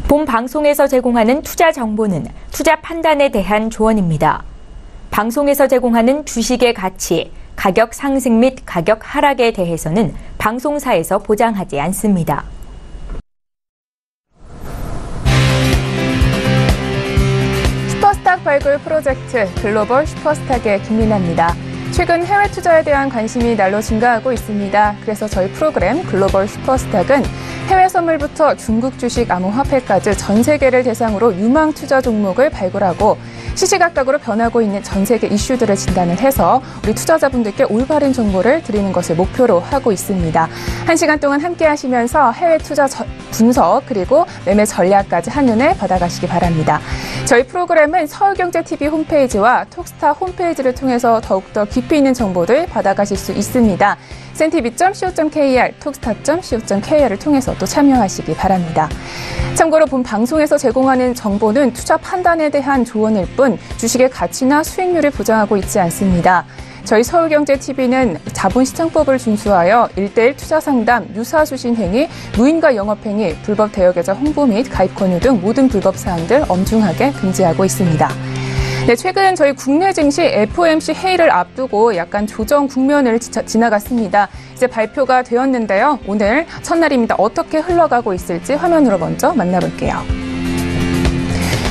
본 방송에서 제공하는 투자 정보는 투자 판단에 대한 조언입니다. 방송에서 제공하는 주식의 가치, 가격 상승 및 가격 하락에 대해서는 방송사에서 보장하지 않습니다. 슈퍼스탁 발굴 프로젝트 글로벌 슈퍼스탁의 김민아입니다. 최근 해외 투자에 대한 관심이 날로 증가하고 있습니다. 그래서 저희 프로그램 글로벌 슈퍼스탁은 해외 선물부터 중국 주식, 암호화폐까지 전 세계를 대상으로 유망 투자 종목을 발굴하고 시시각각으로 변하고 있는 전 세계 이슈들을 진단을 해서 우리 투자자분들께 올바른 정보를 드리는 것을 목표로 하고 있습니다. 1시간 동안 함께 하시면서 해외 투자 분석 그리고 매매 전략까지 한눈에 받아가시기 바랍니다. 저희 프로그램은 서울경제TV 홈페이지와 톡스타 홈페이지를 통해서 더욱더 깊이 있는 정보들 받아가실 수 있습니다. cntv.co.kr, 톡스타.co.kr을 통해서 또 참여하시기 바랍니다. 참고로 본 방송에서 제공하는 정보는 투자 판단에 대한 조언일 뿐 주식의 가치나 수익률을 보장하고 있지 않습니다. 저희 서울경제TV는 자본시장법을 준수하여 1:1 투자 상담, 유사수신 행위, 무인가 영업행위, 불법 대여계좌 홍보 및 가입 권유 등 모든 불법 사항들 엄중하게 금지하고 있습니다. 네, 최근 저희 국내 증시 FOMC 회의를 앞두고 약간 조정 국면을 지나갔습니다. 이제 발표가 되었는데요. 오늘 첫날입니다. 어떻게 흘러가고 있을지 화면으로 먼저 만나볼게요.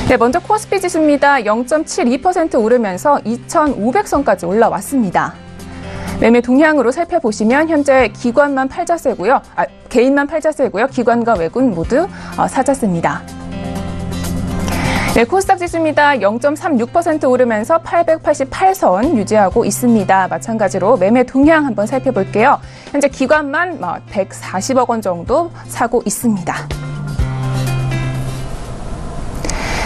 네, 먼저 코스피 지수입니다. 0.72% 오르면서 2,500선까지 올라왔습니다. 매매 동향으로 살펴보시면 현재 기관만 팔자세고요. 개인만 팔자세고요. 기관과 외군 모두 사자세입니다. 네, 코스닥 지수입니다. 0.36% 오르면서 888선 유지하고 있습니다. 마찬가지로 매매 동향 한번 살펴볼게요. 현재 기관만 140억 원 정도 사고 있습니다.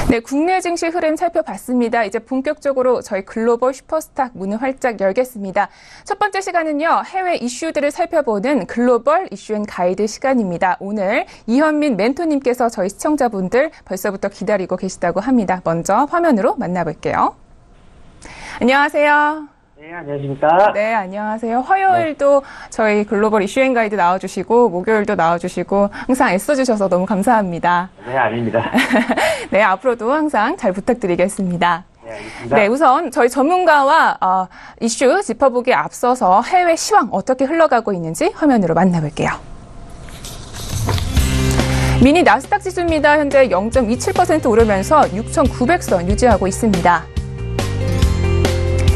네, 국내 증시 흐름 살펴봤습니다. 이제 본격적으로 저희 글로벌 슈퍼스탁 문을 활짝 열겠습니다. 첫 번째 시간은요, 해외 이슈들을 살펴보는 글로벌 이슈 앤 가이드 시간입니다. 오늘 이현민 멘토님께서 저희 시청자분들 벌써부터 기다리고 계시다고 합니다. 먼저 화면으로 만나볼게요. 안녕하세요. 네, 안녕하십니까. 네, 안녕하세요. 화요일도 저희 글로벌 이슈 앤 가이드 나와주시고, 목요일도 나와주시고, 항상 애써주셔서 너무 감사합니다. 네, 아닙니다. 네, 앞으로도 항상 잘 부탁드리겠습니다. 네, 알겠습니다. 네, 우선 저희 전문가와 이슈 짚어보기에 앞서서 해외 시황 어떻게 흘러가고 있는지 화면으로 만나볼게요. 미니 나스닥 지수입니다. 현재 0.27% 오르면서 6,900선 유지하고 있습니다.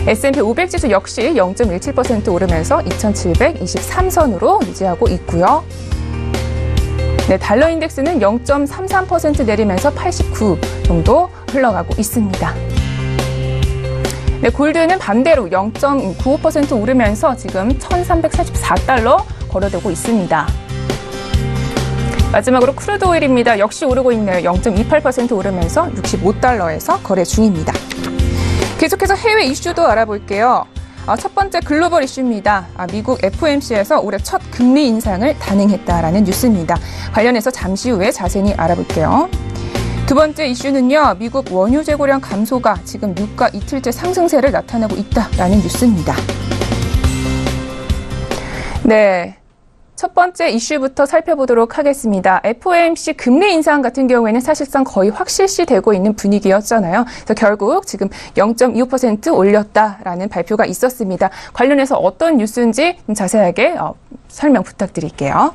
S&P 500 지수 역시 0.17% 오르면서 2,723선으로 유지하고 있고요. 네, 달러 인덱스는 0.33% 내리면서 89 정도 흘러가고 있습니다. 네, 골드는 반대로 0.95% 오르면서 지금 1,344달러 거래되고 있습니다. 마지막으로 크루드 오일입니다. 역시 오르고 있네요. 0.28% 오르면서 65달러에서 거래 중입니다. 계속해서 해외 이슈도 알아볼게요. 첫 번째 글로벌 이슈입니다. 미국 FOMC에서 올해 첫 금리 인상을 단행했다라는 뉴스입니다. 관련해서 잠시 후에 자세히 알아볼게요. 두 번째 이슈는요, 미국 원유 재고량 감소가 지금 유가 이틀째 상승세를 나타내고 있다라는 뉴스입니다. 네. 첫 번째 이슈부터 살펴보도록 하겠습니다. FOMC 금리 인상 같은 경우에는 사실상 거의 확실시되고 있는 분위기였잖아요. 그래서 결국 지금 0.25% 올렸다라는 발표가 있었습니다. 관련해서 어떤 뉴스인지 좀 자세하게 설명 부탁드릴게요.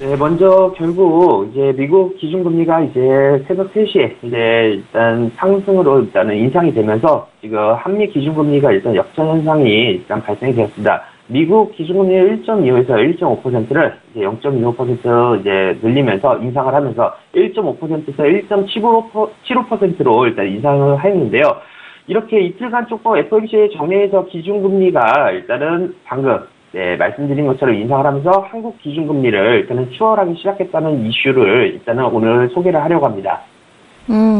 네, 먼저 결국 이제 미국 기준금리가 이제 새벽 3시에 이제 일단 상승으로 일단은 인상이 되면서 지금 한미 기준금리가 일단 역전 현상이 일단 발생이 되었습니다. 미국 기준금리 1.25에서 1.5%를 이제 0.25% 이제 늘리면서 인상을 하면서 1.5%에서 1.75%로 일단 인상을 하였는데요. 이렇게 이틀간 쫓고 FOMC의 정례에서 기준금리가 일단은 방금 말씀드린 것처럼 인상을 하면서 한국 기준금리를 일단은 추월하기 시작했다는 이슈를 일단은 오늘 소개를 하려고 합니다.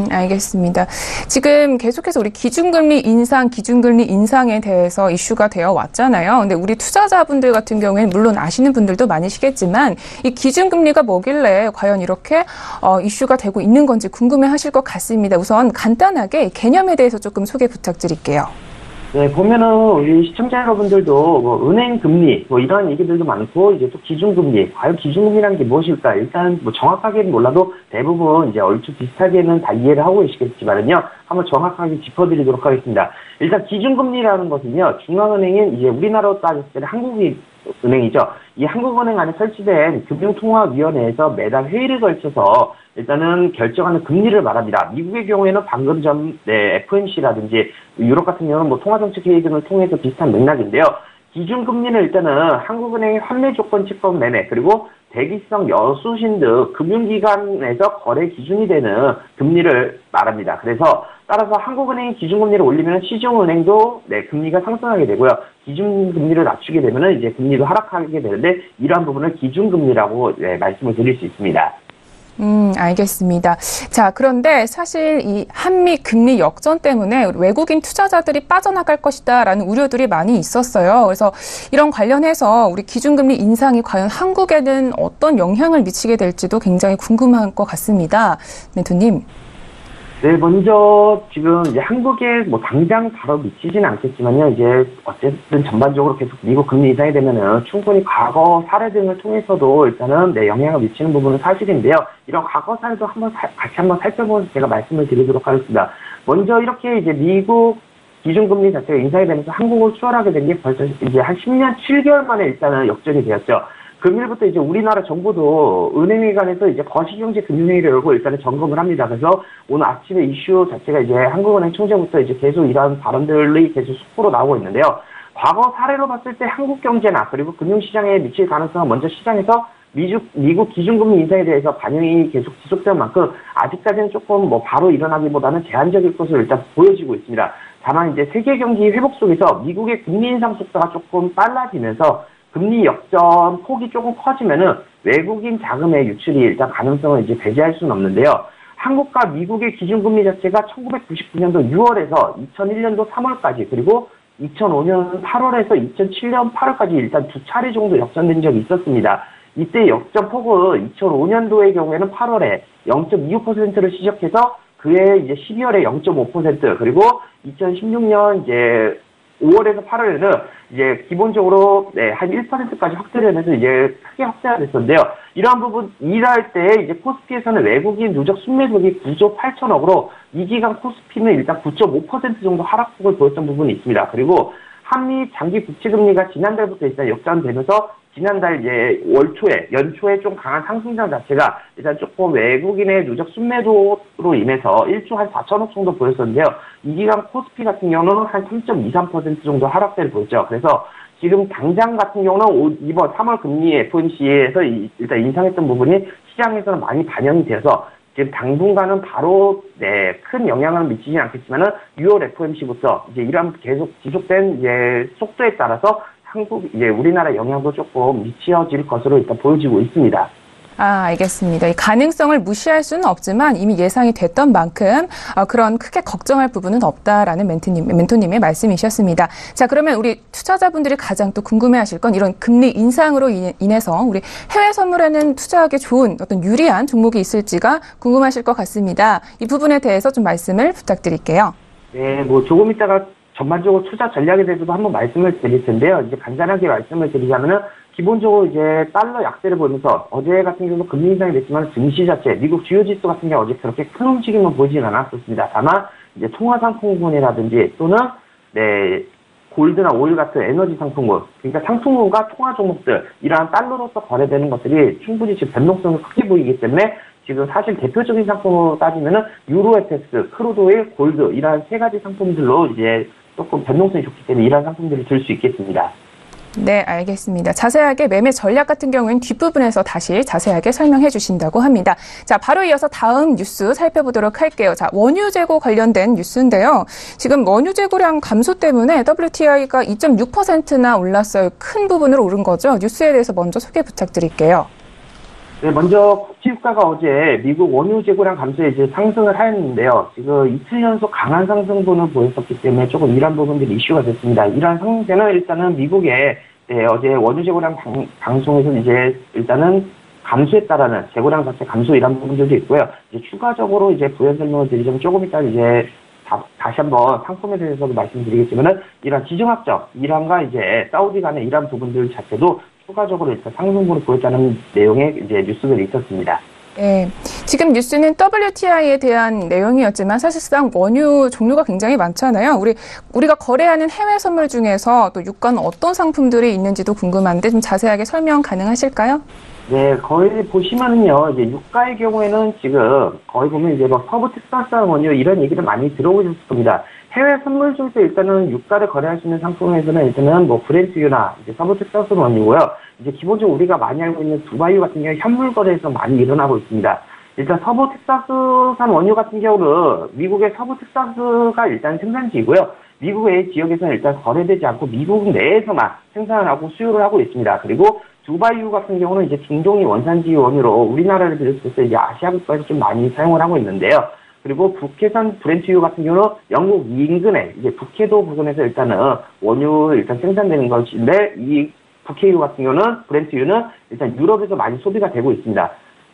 알겠습니다. 지금 계속해서 우리 기준금리 인상에 대해서 이슈가 되어 왔잖아요. 근데 우리 투자자분들 같은 경우에는 물론 아시는 분들도 많으시겠지만 이 기준금리가 뭐길래 과연 이렇게 이슈가 되고 있는 건지 궁금해 하실 것 같습니다. 우선 간단하게 개념에 대해서 조금 소개 부탁드릴게요. 네, 보면은 우리 시청자 여러분들도 뭐 은행 금리 뭐 이런 얘기들도 많고 이제 또 기준금리, 과연 기준금리라는 게 무엇일까? 일단 뭐 정확하게는 몰라도 대부분 이제 얼추 비슷하게는 다 이해를 하고 계시겠지만은요, 한번 정확하게 짚어드리도록 하겠습니다. 일단 기준금리라는 것은요, 중앙은행인 이제 우리나라로 따졌을 때 한국은행이죠. 이 한국은행 안에 설치된 금융통화위원회에서 매달 회의를 걸쳐서 일단은 결정하는 금리를 말합니다. 미국의 경우에는 방금 전 FOMC라든지 유럽 같은 경우는 뭐 통화정책회의 등을 통해서 비슷한 맥락인데요. 기준금리는 일단은 한국은행의 환매조건 채권 매매 그리고 대기성 여수신 등 금융기관에서 거래 기준이 되는 금리를 말합니다. 그래서 따라서 한국은행이 기준금리를 올리면 시중은행도 금리가 상승하게 되고요. 기준금리를 낮추게 되면 이제 금리도 하락하게 되는데 이러한 부분을 기준금리라고 말씀을 드릴 수 있습니다. 알겠습니다. 자, 그런데 사실 이 한미 금리 역전 때문에 외국인 투자자들이 빠져나갈 것이다라는 우려들이 많이 있었어요. 그래서 이런 관련해서 우리 기준금리 인상이 과연 한국에는 어떤 영향을 미치게 될지도 굉장히 궁금한 것 같습니다. 멘토님. 네, 먼저 지금 이제 한국에 뭐 당장 바로 미치지는 않겠지만요. 이제 어쨌든 전반적으로 계속 미국 금리 인상이 되면은 충분히 과거 사례 등을 통해서도 일단은 영향을 미치는 부분은 사실인데요. 이런 과거 사례도 같이 한번 살펴보면서 제가 말씀을 드리도록 하겠습니다. 먼저 이렇게 이제 미국 기준금리 자체가 인상이 되면서 한국을 수월하게 된 게 벌써 이제 한 10년 7개월 만에 일단은 역전이 되었죠. 금일부터 이제 우리나라 정부도 은행회관에서 이제 거시경제 금융회의를 열고 일단은 점검을 합니다. 그래서 오늘 아침에 이슈 자체가 이제 한국은행 총재부터 이제 계속 이러한 발언들이 계속 속보로 나오고 있는데요. 과거 사례로 봤을 때 한국 경제나 그리고 금융시장에 미칠 가능성은 먼저 시장에서 미국 기준금리 인상에 대해서 반영이 계속 지속된 만큼 아직까지는 조금 뭐 바로 일어나기보다는 제한적일 것으로 일단 보여지고 있습니다. 다만 이제 세계 경기 회복 속에서 미국의 금리 인상 속도가 조금 빨라지면서 금리 역전 폭이 조금 커지면은 외국인 자금의 유출이 일단 가능성을 이제 배제할 수는 없는데요. 한국과 미국의 기준금리 자체가 1999년도 6월에서 2001년도 3월까지 그리고 2005년 8월에서 2007년 8월까지 일단 두 차례 정도 역전된 적이 있었습니다. 이때 역전 폭은 2005년도의 경우에는 8월에 0.25%를 시작해서 그해 이제 12월에 0.5% 그리고 2016년 이제 5월에서 8월에는 이제 기본적으로 한 1%까지 확대되면서 이제 크게 확대가 됐었는데요. 이러한 부분 일할 때 이제 코스피에서는 외국인 누적 순매수익이 9조 8천억으로 이 기간 코스피는 일단 9.5% 정도 하락폭을 보였던 부분이 있습니다. 그리고 한미 장기 국채금리가 지난달부터 일단 역전되면서 지난달 이제 연초에 좀 강한 상승장 자체가 일단 조금 외국인의 누적 순매도로 인해서 1조 한 4천억 정도 보였었는데요. 이 기간 코스피 같은 경우는 한 3.23% 정도 하락세를 보였죠. 그래서 지금 당장 같은 경우는 이번 3월 금리 FOMC에서 일단 인상했던 부분이 시장에서는 많이 반영이 되어서 지금 당분간은 바로 큰 영향을 미치지는 않겠지만은 6월 FOMC부터 이제 이런 계속 지속된 이제 속도에 따라서 이제 우리나라 영향도 조금 미쳐질 것으로 일단 보여지고 있습니다. 알겠습니다. 이 가능성을 무시할 수는 없지만 이미 예상이 됐던 만큼 그런 크게 걱정할 부분은 없다라는 멘토님의 말씀이셨습니다. 자, 그러면 우리 투자자분들이 가장 또 궁금해하실 건 이런 금리 인상으로 인해서 우리 해외 선물에는 투자하기 좋은 어떤 유리한 종목이 있을지가 궁금하실 것 같습니다. 이 부분에 대해서 좀 말씀을 부탁드릴게요. 네, 뭐 조금 이따가 전반적으로 투자 전략에 대해서도 한번 말씀을 드릴 텐데요. 이제 간단하게 말씀을 드리자면은 기본적으로 이제 달러 약세를 보면서 어제 같은 경우도 금리 인상이 됐지만 증시 자체, 미국 주요 지수 같은 경우 어제 그렇게 큰 움직임은 보이진 않았었습니다. 다만 이제 통화 상품군이라든지 또는 골드나 오일 같은 에너지 상품군, 그러니까 상품군과 통화 종목들 이러한 달러로서 거래되는 것들이 충분히 지금 변동성이 크게 보이기 때문에 지금 사실 대표적인 상품으로 따지면은 유로 FX, 크루드 오일, 골드 이러한 세 가지 상품들로 이제 조금 변동성이 좋기 때문에 이러한 상품들을 들 수 있겠습니다. 네, 알겠습니다. 자세하게 매매 전략 같은 경우에는 뒷부분에서 다시 자세하게 설명해 주신다고 합니다. 자, 바로 이어서 다음 뉴스 살펴보도록 할게요. 자, 원유 재고 관련된 뉴스인데요. 지금 원유 재고량 감소 때문에 WTI가 2.6%나 올랐어요. 큰 부분으로 오른 거죠. 뉴스에 대해서 먼저 소개 부탁드릴게요. 네, 먼저 국제유가가 어제 미국 원유 재고량 감소에 이제 상승을 하였는데요. 지금 이틀 연속 강한 상승분을 보였었기 때문에 조금 이러한 부분들이 이슈가 됐습니다. 이러한 상승세는 일단은 미국의 어제 원유 재고량 방송에서 이제 일단은 감소에 따르는 재고량 자체 감소 이런 부분들도 있고요. 이제 추가적으로 이제 부연 설명을 드리자면 조금 이따 이제 다시 한번 상품에 대해서도 말씀드리겠지만은 이런 지정학적 이란과 이제 사우디 간의 이란 부분들 자체도 추가적으로 일단 상승분을 보였다는 내용의 이제 뉴스들이 있었습니다. 네, 지금 뉴스는 WTI에 대한 내용이었지만 사실상 원유 종류가 굉장히 많잖아요. 우리가 거래하는 해외 선물 중에서 또 유가는 어떤 상품들이 있는지도 궁금한데 좀 자세하게 설명 가능하실까요? 네, 거의 보시면은요, 이제 유가의 경우에는 지금 거의 보면 이제 막 서부 텍사스산 원유 이런 얘기를 많이 들어보셨을 겁니다. 해외 선물 중에서 일단은 유가를 거래할 수 있는 상품에서는 일단은 뭐 브렌트유나 이제 서부 텍사스 원유고요. 이제 기본적으로 우리가 많이 알고 있는 두바이유 같은 경우 현물 거래에서 많이 일어나고 있습니다. 일단 서부 텍사스산 원유 같은 경우는 미국의 서부 텍사스가 일단 생산지이고요. 미국의 지역에서는 일단 거래되지 않고 미국 내에서만 생산을 하고 수요를 하고 있습니다. 그리고 두바이유 같은 경우는 이제 중동이 원산지 원유로 우리나라를 비롯해서 이제 아시아 국가에서 좀 많이 사용을 하고 있는데요. 그리고 북해산 브렌트유 같은 경우는 영국 인근에 이제 북해도 부근에서 일단은 원유 일단 생산되는 것인데 이 북해유 같은 경우는 브렌트유는 일단 유럽에서 많이 소비가 되고 있습니다.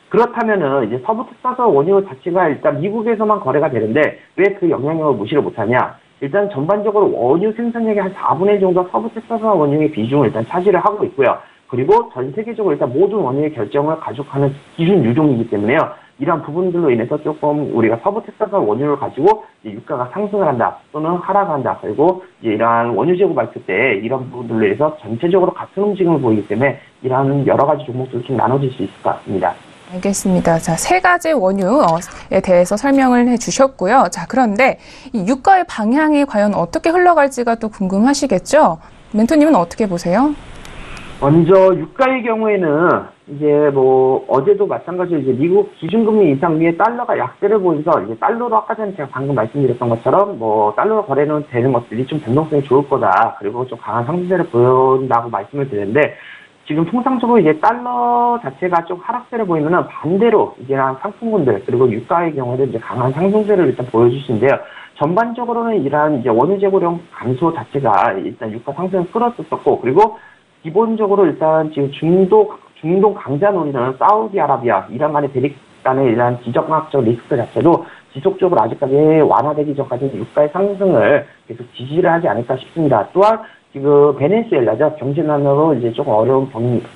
그렇다면은 이제 서부 텍사스 원유 자체가 일단 미국에서만 거래가 되는데 왜 그 영향력을 무시를 못하냐? 일단 전반적으로 원유 생산량의 한 4분의 1 정도 서부 텍사스 원유의 비중을 일단 차지를 하고 있고요. 그리고 전 세계적으로 일단 모든 원유의 결정을 가속하는 기준 유종이기 때문에요. 이런 부분들로 인해서 조금 우리가 서부 텍사스 원유를 가지고 이제 유가가 상승을 한다 또는 하락한다. 그리고 이제 이러한 원유 재고 발표 때 이런 부분들로 인해서 전체적으로 같은 움직임을 보이기 때문에 이러한 여러 가지 종목들이 좀 나눠질 수 있을 것 같습니다. 알겠습니다. 자, 세 가지 원유에 대해서 설명을 해주셨고요. 자, 그런데 이 유가의 방향이 과연 어떻게 흘러갈지가 또 궁금하시겠죠? 멘토님은 어떻게 보세요? 먼저 유가의 경우에는 이제 뭐 어제도 마찬가지로 이제 미국 기준금리 인상 위에 달러가 약세를 보이면서 이제 달러로 아까 전에 제가 방금 말씀드렸던 것처럼 뭐 달러로 거래는 되는 것들이 좀 변동성이 좋을 거다. 그리고 좀 강한 상승세를 보인다고 말씀을 드렸는데 지금 통상적으로 이제 달러 자체가 좀 하락세를 보이면은 반대로 이제 상품군들 그리고 유가의 경우에는 이제 강한 상승세를 일단 보여줄 수 있는데요. 전반적으로는 이러한 이제 원유 재고량 감소 자체가 일단 유가 상승을 끌었었고 그리고 기본적으로 일단 지금 중동 강자 노리는 사우디아라비아, 이란 간의 대립 간의 이러한 지정학적 리스크 자체도 지속적으로 아직까지 완화되기 전까지 유가의 상승을 계속 지지를 하지 않을까 싶습니다. 또한 지금 베네수엘라죠. 경제난으로 이제 조금 어려운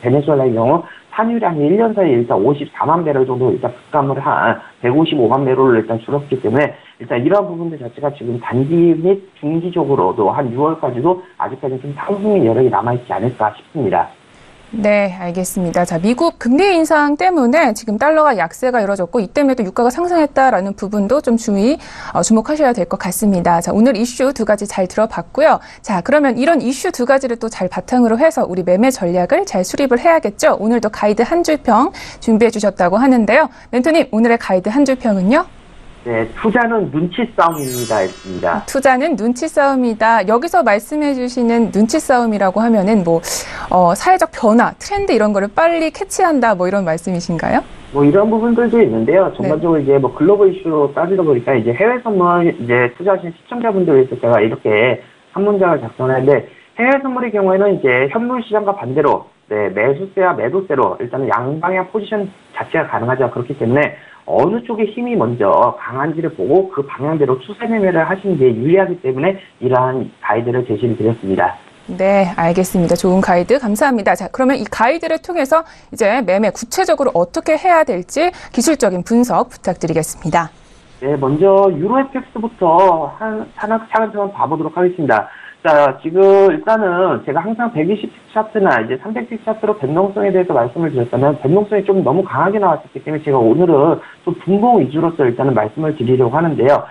베네수엘라의 경우 산유량이 1년 사이에 일단 54만 배럴 정도 일단 급감을 한 155만 배럴로 일단 줄었기 때문에 일단 이러한 부분들 자체가 지금 단기 및 중기적으로도 한 6월까지도 아직까지 좀 상승의 여력이 남아있지 않을까 싶습니다. 네, 알겠습니다. 자, 미국 금리 인상 때문에 지금 달러가 약세가 이뤄졌고 이 때문에 또 유가가 상승했다라는 부분도 좀 주목하셔야 될 것 같습니다. 자, 오늘 이슈 두 가지 잘 들어봤고요. 자, 그러면 이런 이슈 두 가지를 또 잘 바탕으로 해서 우리 매매 전략을 잘 수립을 해야겠죠. 오늘도 가이드 한 줄평 준비해 주셨다고 하는데요. 멘토님, 오늘의 가이드 한 줄평은요? 네, 투자는 눈치 싸움입니다. 했습니다. 투자는 눈치 싸움이다. 여기서 말씀해 주시는 눈치 싸움이라고 하면은 사회적 변화, 트렌드 이런 거를 빨리 캐치한다 뭐 이런 말씀이신가요? 뭐 이런 부분들도 있는데요. 전반적으로 이제 뭐 글로벌 이슈로 따지다 보니까 이제 해외 선물 이제 투자하신 시청자분들을 위해서 제가 이렇게 한 문장을 작성했는데 해외 선물의 경우에는 이제 현물 시장과 반대로 네, 매수세와 매도세로 일단은 양방향 포지션 자체가 가능하죠. 그렇기 때문에 어느 쪽의 힘이 먼저 강한지를 보고 그 방향대로 추세 매매를 하시는 게 유리하기 때문에 이러한 가이드를 제시를 드렸습니다. 네, 알겠습니다. 좋은 가이드 감사합니다. 자, 그러면 이 가이드를 통해서 이제 매매 구체적으로 어떻게 해야 될지 기술적인 분석 부탁드리겠습니다. 네, 먼저 유로 FX부터 차근차근 봐보도록 하겠습니다. 자, 지금 일단은 제가 항상 120틱 차트나 이제 300틱 차트로 변동성에 대해서 말씀을 드렸다면 변동성이 좀 너무 강하게 나왔기 때문에 제가 오늘은 좀 분봉 위주로서 일단은 말씀을 드리려고 하는데요.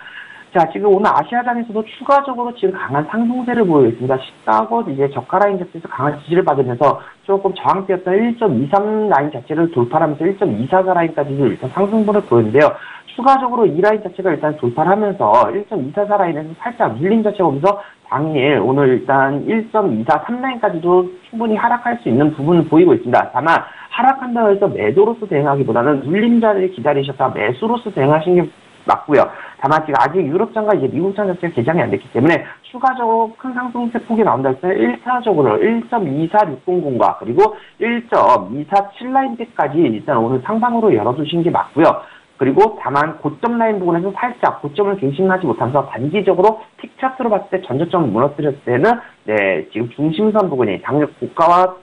자, 지금 오늘 아시아장에서도 추가적으로 지금 강한 상승세를 보이고 있습니다. 14고 이제 저가 라인 자체에서 강한 지지를 받으면서 조금 저항대였던 1.23 라인 자체를 돌파하면서 1.244 라인까지도 일단 상승분을 보였는데요. 추가적으로 이 라인 자체가 일단 돌파를 하면서 1.244 라인에서 살짝 밀림 자체가 오면서 당일 오늘 일단 1.243 라인까지도 충분히 하락할 수 있는 부분을 보이고 있습니다. 다만 하락한다고 해서 매도로서 대응하기보다는 눌림자를 기다리셨다 매수로서 대응하시는 게 맞고요. 다만 지금 아직 유럽장과 이제 미국장 자체가 개장이 안 됐기 때문에 추가적으로 큰 상승세 폭이 나온다 해서 1차적으로 1.24600과 그리고 1.247 라인대까지 일단 오늘 상방으로 열어두시는 게 맞고요. 그리고 다만 고점 라인 부분에서 살짝 고점을 갱신하지 못하면서 단기적으로 틱 차트로 봤을 때 전저점을 무너뜨렸을 때는 네, 지금 중심선 부분이 당일 고가와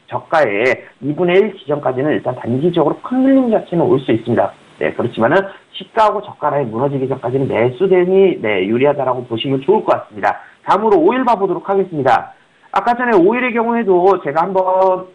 저가의 2분의 1 지점까지는 일단 단기적으로 큰 흔들림 자체는 올 수 있습니다. 네, 그렇지만은 시가하고 저가 라인 무너지기 전까지는 매수 대응이 네, 유리하다라고 보시면 좋을 것 같습니다. 다음으로 오일 봐보도록 하겠습니다. 아까 전에 오일의 경우에도 제가 한번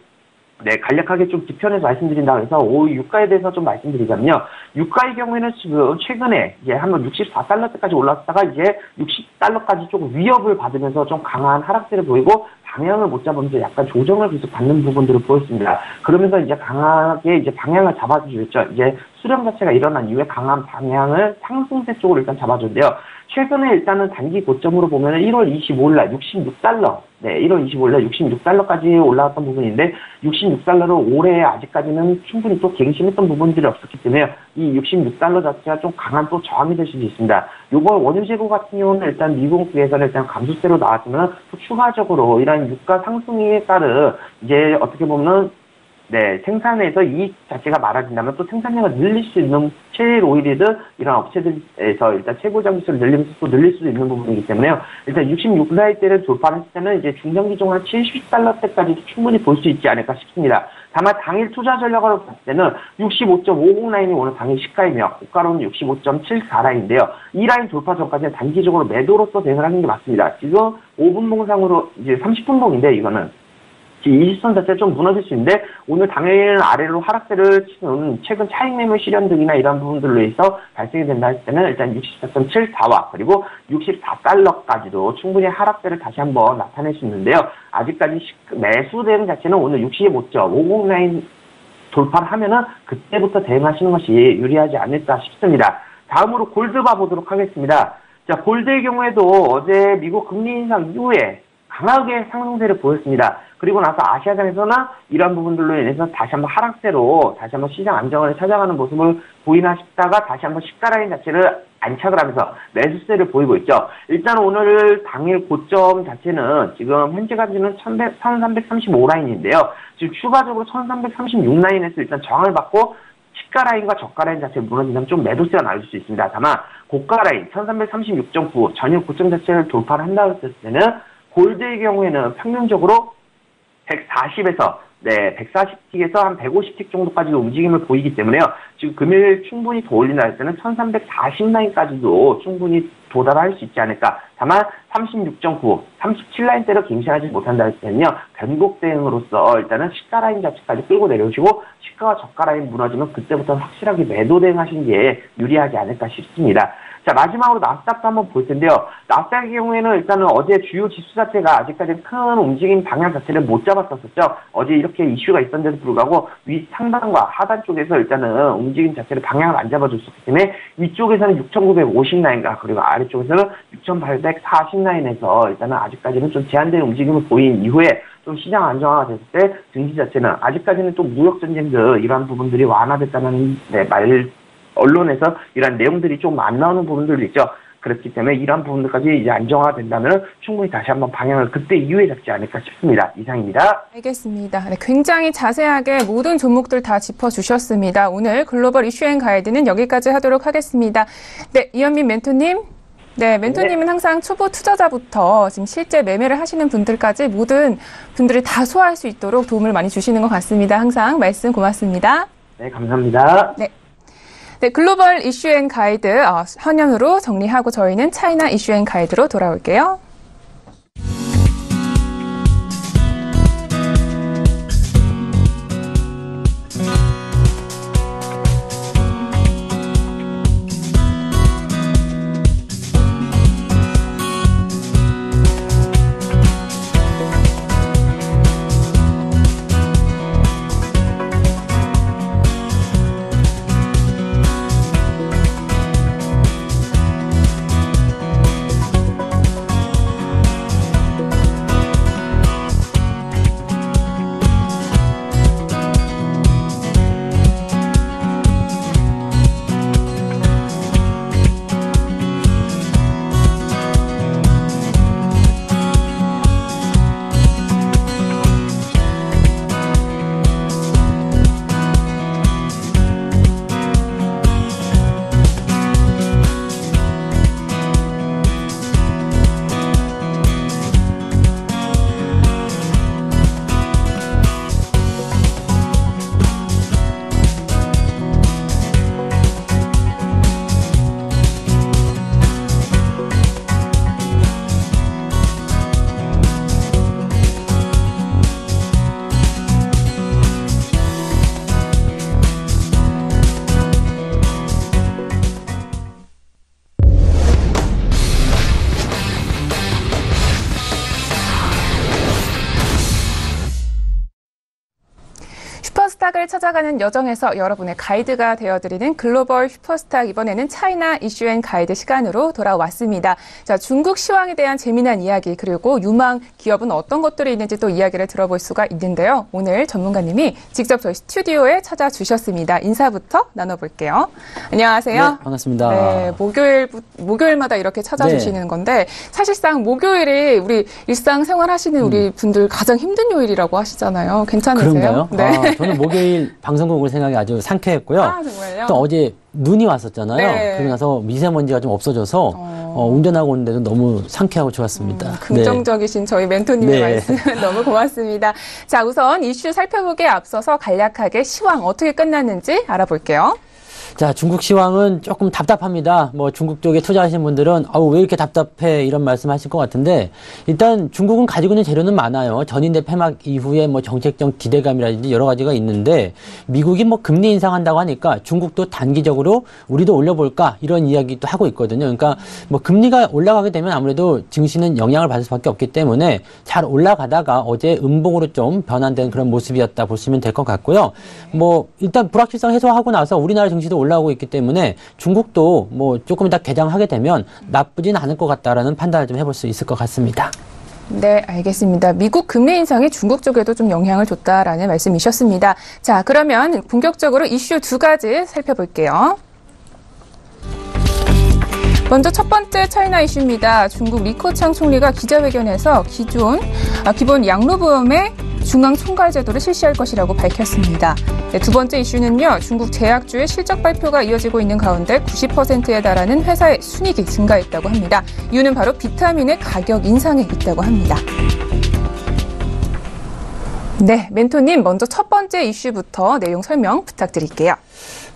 네, 간략하게 좀 뒤편에서 말씀드린다고 해서 오일 유가에 대해서 좀 말씀드리자면요. 유가의 경우에는 지금 최근에 이제 한번 64달러대까지 올랐다가 이제 60달러까지 조금 위협을 받으면서 좀 강한 하락세를 보이고 방향을 못 잡으면서 약간 조정을 계속 받는 부분들을 보였습니다. 그러면서 이제 강하게 이제 방향을 잡아주셨죠. 이제 수렴 자체가 일어난 이후에 강한 방향을 상승세 쪽으로 일단 잡아줬는데요. 최근에 일단은 단기 고점으로 보면 1월 25일 날 66달러, 네, 1월 25일 날 66달러까지 올라왔던 부분인데 66달러로 올해 아직까지는 충분히 또 갱신했던 부분들이 없었기 때문에 이 66달러 자체가 좀 강한 또 저항이 될 수도 있습니다. 요번 원유 재고 같은 경우는 일단 미국에서는 일단 감소세로 나왔지만 또 추가적으로 이런 유가 상승에 따른 이제 어떻게 보면 네, 생산에서 이익 자체가 많아진다면 또 생산량을 늘릴 수 있는 셰일 오일이든 이런 업체들에서 일단 최고 장비수를 늘리면서 또 늘릴 수도 있는 부분이기 때문에요. 일단 66달러대를 돌파했을 때는 이제 중장기종 한 70달러대까지도 충분히 볼 수 있지 않을까 싶습니다. 다만 당일 투자 전략으로 봤을 때는 65.50 라인이 오늘 당일 시가이며 고가로는 65.74 라인인데요. 이 라인 돌파 전까지는 단기적으로 매도로서 대응을 하는 게 맞습니다. 지금 5분 봉상으로 이제 30분 봉인데 이거는 20선 자체가 좀 무너질 수 있는데 오늘 당일 아래로 하락세를 치는 최근 차익 매물 실현 등이나 이런 부분들로 해서 발생이 된다 할 때는 일단 64.74와 그리고 64달러까지도 충분히 하락세를 다시 한번 나타낼 수 있는데요. 아직까지 매수 대응 자체는 오늘 65.50 라인 돌파를 하면은 그때부터 대응하시는 것이 유리하지 않을까 싶습니다. 다음으로 골드 봐보도록 하겠습니다. 자, 골드의 경우에도 어제 미국 금리 인상 이후에 강하게 상승세를 보였습니다. 그리고 나서 아시아장에서는 이런 부분들로 인해서 다시 한번 하락세로 다시 한번 시장 안정을 찾아가는 모습을 보이나 싶다가 다시 한번 시가 라인 자체를 안착을 하면서 매수세를 보이고 있죠. 일단 오늘 당일 고점 자체는 지금 현재 가지는 1335 라인인데요. 지금 추가적으로 1336 라인에서 일단 저항을 받고 시가 라인과 저가 라인 자체를 무너진다면 좀 매도세가 나올 수 있습니다. 다만 고가 라인 1336.9 전일 고점 자체를 돌파를 한다고 했을 때는 골드의 경우에는 평균적으로 140에서 140틱에서 한 150틱 정도까지도 움직임을 보이기 때문에요. 지금 금일 충분히 더 올린다 할 때는 1340라인까지도 충분히 도달할 수 있지 않을까. 다만 36.9, 37라인대로 갱신하지 못한다 할 때는요. 변곡 대응으로서 일단은 시가 라인 자체까지 끌고 내려오시고 시가와 저가 라인 무너지면 그때부터 확실하게 매도 대응하시는 게 유리하지 않을까 싶습니다. 자, 마지막으로 나스닥도 한번 볼 텐데요. 나스닥의 경우에는 일단은 어제 주요 지수 자체가 아직까지는 큰 움직임 방향 자체를 못 잡았었죠. 어제 이렇게 이슈가 있었는데도 불구하고 위 상단과 하단 쪽에서 일단은 움직임 자체를 방향을 안 잡아줬었기 때문에 위쪽에서는 6,950 라인과 그리고 아래쪽에서는 6,840 라인에서 일단은 아직까지는 좀 제한된 움직임을 보인 이후에 좀 시장 안정화가 됐을 때 증시 자체는 아직까지는 또 무역전쟁 등 이러한 부분들이 완화됐다는 언론에서 이런 내용들이 좀 안 나오는 부분들도 있죠. 그렇기 때문에 이런 부분들까지 이제 안정화된다면 충분히 다시 한번 방향을 그때 이후에 잡지 않을까 싶습니다. 이상입니다. 알겠습니다. 네, 굉장히 자세하게 모든 종목들 다 짚어주셨습니다. 오늘 글로벌 이슈앤 가이드는 여기까지 하도록 하겠습니다. 네, 이현민 멘토님. 네, 멘토님은 항상 초보 투자자부터 지금 실제 매매를 하시는 분들까지 모든 분들이 다 소화할 수 있도록 도움을 많이 주시는 것 같습니다. 항상 말씀 고맙습니다. 네, 감사합니다. 네, 글로벌 이슈앤 가이드 현현으로 정리하고 저희는 차이나 이슈앤 가이드로 돌아올게요. 답을 찾아가는 여정에서 여러분의 가이드가 되어드리는 글로벌 슈퍼스타, 이번에는 차이나 이슈 앤 가이드 시간으로 돌아왔습니다. 자, 중국 시황에 대한 재미난 이야기, 그리고 유망 기업은 어떤 것들이 있는지 또 이야기를 들어볼 수가 있는데요. 오늘 전문가님이 직접 저희 스튜디오에 찾아주셨습니다. 인사부터 나눠볼게요. 안녕하세요. 네, 반갑습니다. 네, 목요일마다 이렇게 찾아주시는 건데, 사실상 목요일이 우리 일상생활 하시는 우리 분들 가장 힘든 요일이라고 하시잖아요. 괜찮으세요? 그런가요? 네. 저는 목요일 방송국을 생각이 아주 상쾌했고요. 아, 정말요? 또 어제 눈이 왔었잖아요. 네. 그러고 나서 미세먼지가 좀 없어져서 운전하고 오는데도 너무 상쾌하고 좋았습니다. 긍정적이신 저희 멘토님의 네. 말씀 너무 고맙습니다. 자, 우선 이슈 살펴보기에 앞서서 간략하게 시황 어떻게 끝났는지 알아볼게요. 자, 중국 시황은 조금 답답합니다. 뭐 중국 쪽에 투자하시는 분들은 왜 이렇게 답답해 이런 말씀하실 것 같은데, 일단 중국은 가지고 있는 재료는 많아요. 전인대 폐막 이후에 뭐 정책적 기대감이라든지 여러 가지가 있는데, 미국이 뭐 금리 인상한다고 하니까 중국도 단기적으로 우리도 올려볼까 이런 이야기도 하고 있거든요. 그러니까 뭐 금리가 올라가게 되면 아무래도 증시는 영향을 받을 수밖에 없기 때문에 잘 올라가다가 어제 음봉으로 좀 변환된 그런 모습이었다 보시면 될 것 같고요. 뭐 일단 불확실성 해소하고 나서 우리나라 증시도 올라오고 있기 때문에 중국도 뭐 조금 이따 개장하게 되면 나쁘진 않을 것 같다라는 판단을 좀 해볼 수 있을 것 같습니다. 네, 알겠습니다. 미국 금리 인상이 중국 쪽에도 좀 영향을 줬다라는 말씀이셨습니다. 자, 그러면 본격적으로 이슈 두 가지 살펴볼게요. 먼저 첫 번째 차이나 이슈입니다. 중국 리커창 총리가 기자회견에서 기본 양로보험의 중앙 총괄 제도를 실시할 것이라고 밝혔습니다. 네, 두 번째 이슈는요. 중국 제약주의 실적 발표가 이어지고 있는 가운데 90%에 달하는 회사의 순이익이 증가했다고 합니다. 이유는 바로 비타민의 가격 인상에 있다고 합니다. 네, 멘토님 먼저 첫 번째 이슈부터 내용 설명 부탁드릴게요.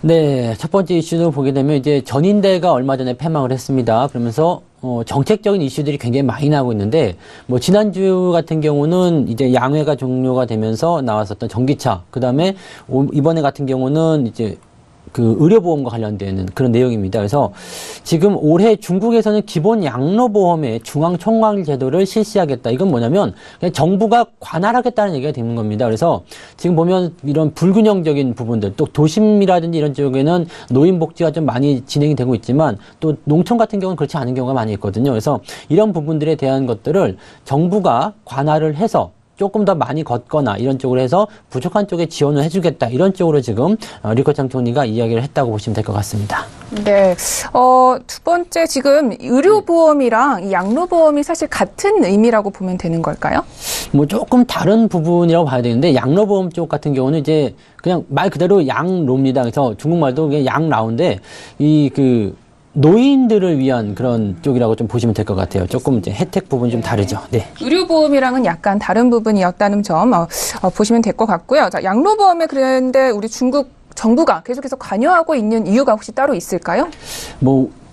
네, 첫 번째 이슈를 보게 되면 이제 전인대가 얼마 전에 폐막을 했습니다. 그러면서 정책적인 이슈들이 굉장히 많이 나오고 있는데, 뭐 지난주 같은 경우는 이제 양회가 종료가 되면서 나왔었던 전기차, 그다음에 이번에 같은 경우는 이제 그 의료보험과 관련되는 그런 내용입니다. 그래서 지금 올해 중국에서는 기본 양로보험의 중앙총괄 제도를 실시하겠다. 이건 뭐냐면 그냥 정부가 관할하겠다는 얘기가 되는 겁니다. 그래서 지금 보면 이런 불균형적인 부분들, 또 도심이라든지 이런 쪽에는 노인복지가 좀 많이 진행이 되고 있지만 또 농촌 같은 경우는 그렇지 않은 경우가 많이 있거든요. 그래서 이런 부분들에 대한 것들을 정부가 관할을 해서 조금 더 많이 걷거나 이런 쪽으로 해서 부족한 쪽에 지원을 해주겠다, 이런 쪽으로 지금 리커창 총리가 이야기를 했다고 보시면 될 것 같습니다. 네, 두 번째, 지금 의료보험이랑 이 양로보험이 사실 같은 의미라고 보면 되는 걸까요? 뭐 조금 다른 부분이라고 봐야 되는데, 양로보험 쪽 같은 경우는 이제 그냥 말 그대로 양로입니다. 그래서 중국말도 그냥 양라운데 노인들을 위한 그런 쪽이라고 좀 보시면 될 것 같아요. 조금 이제 혜택 부분이 좀 다르죠. 네. 의료보험이랑은 약간 다른 부분이었다는 점 보시면 될 것 같고요. 자, 양로보험에 그런데 우리 중국 정부가 계속해서 관여하고 있는 이유가 혹시 따로 있을까요?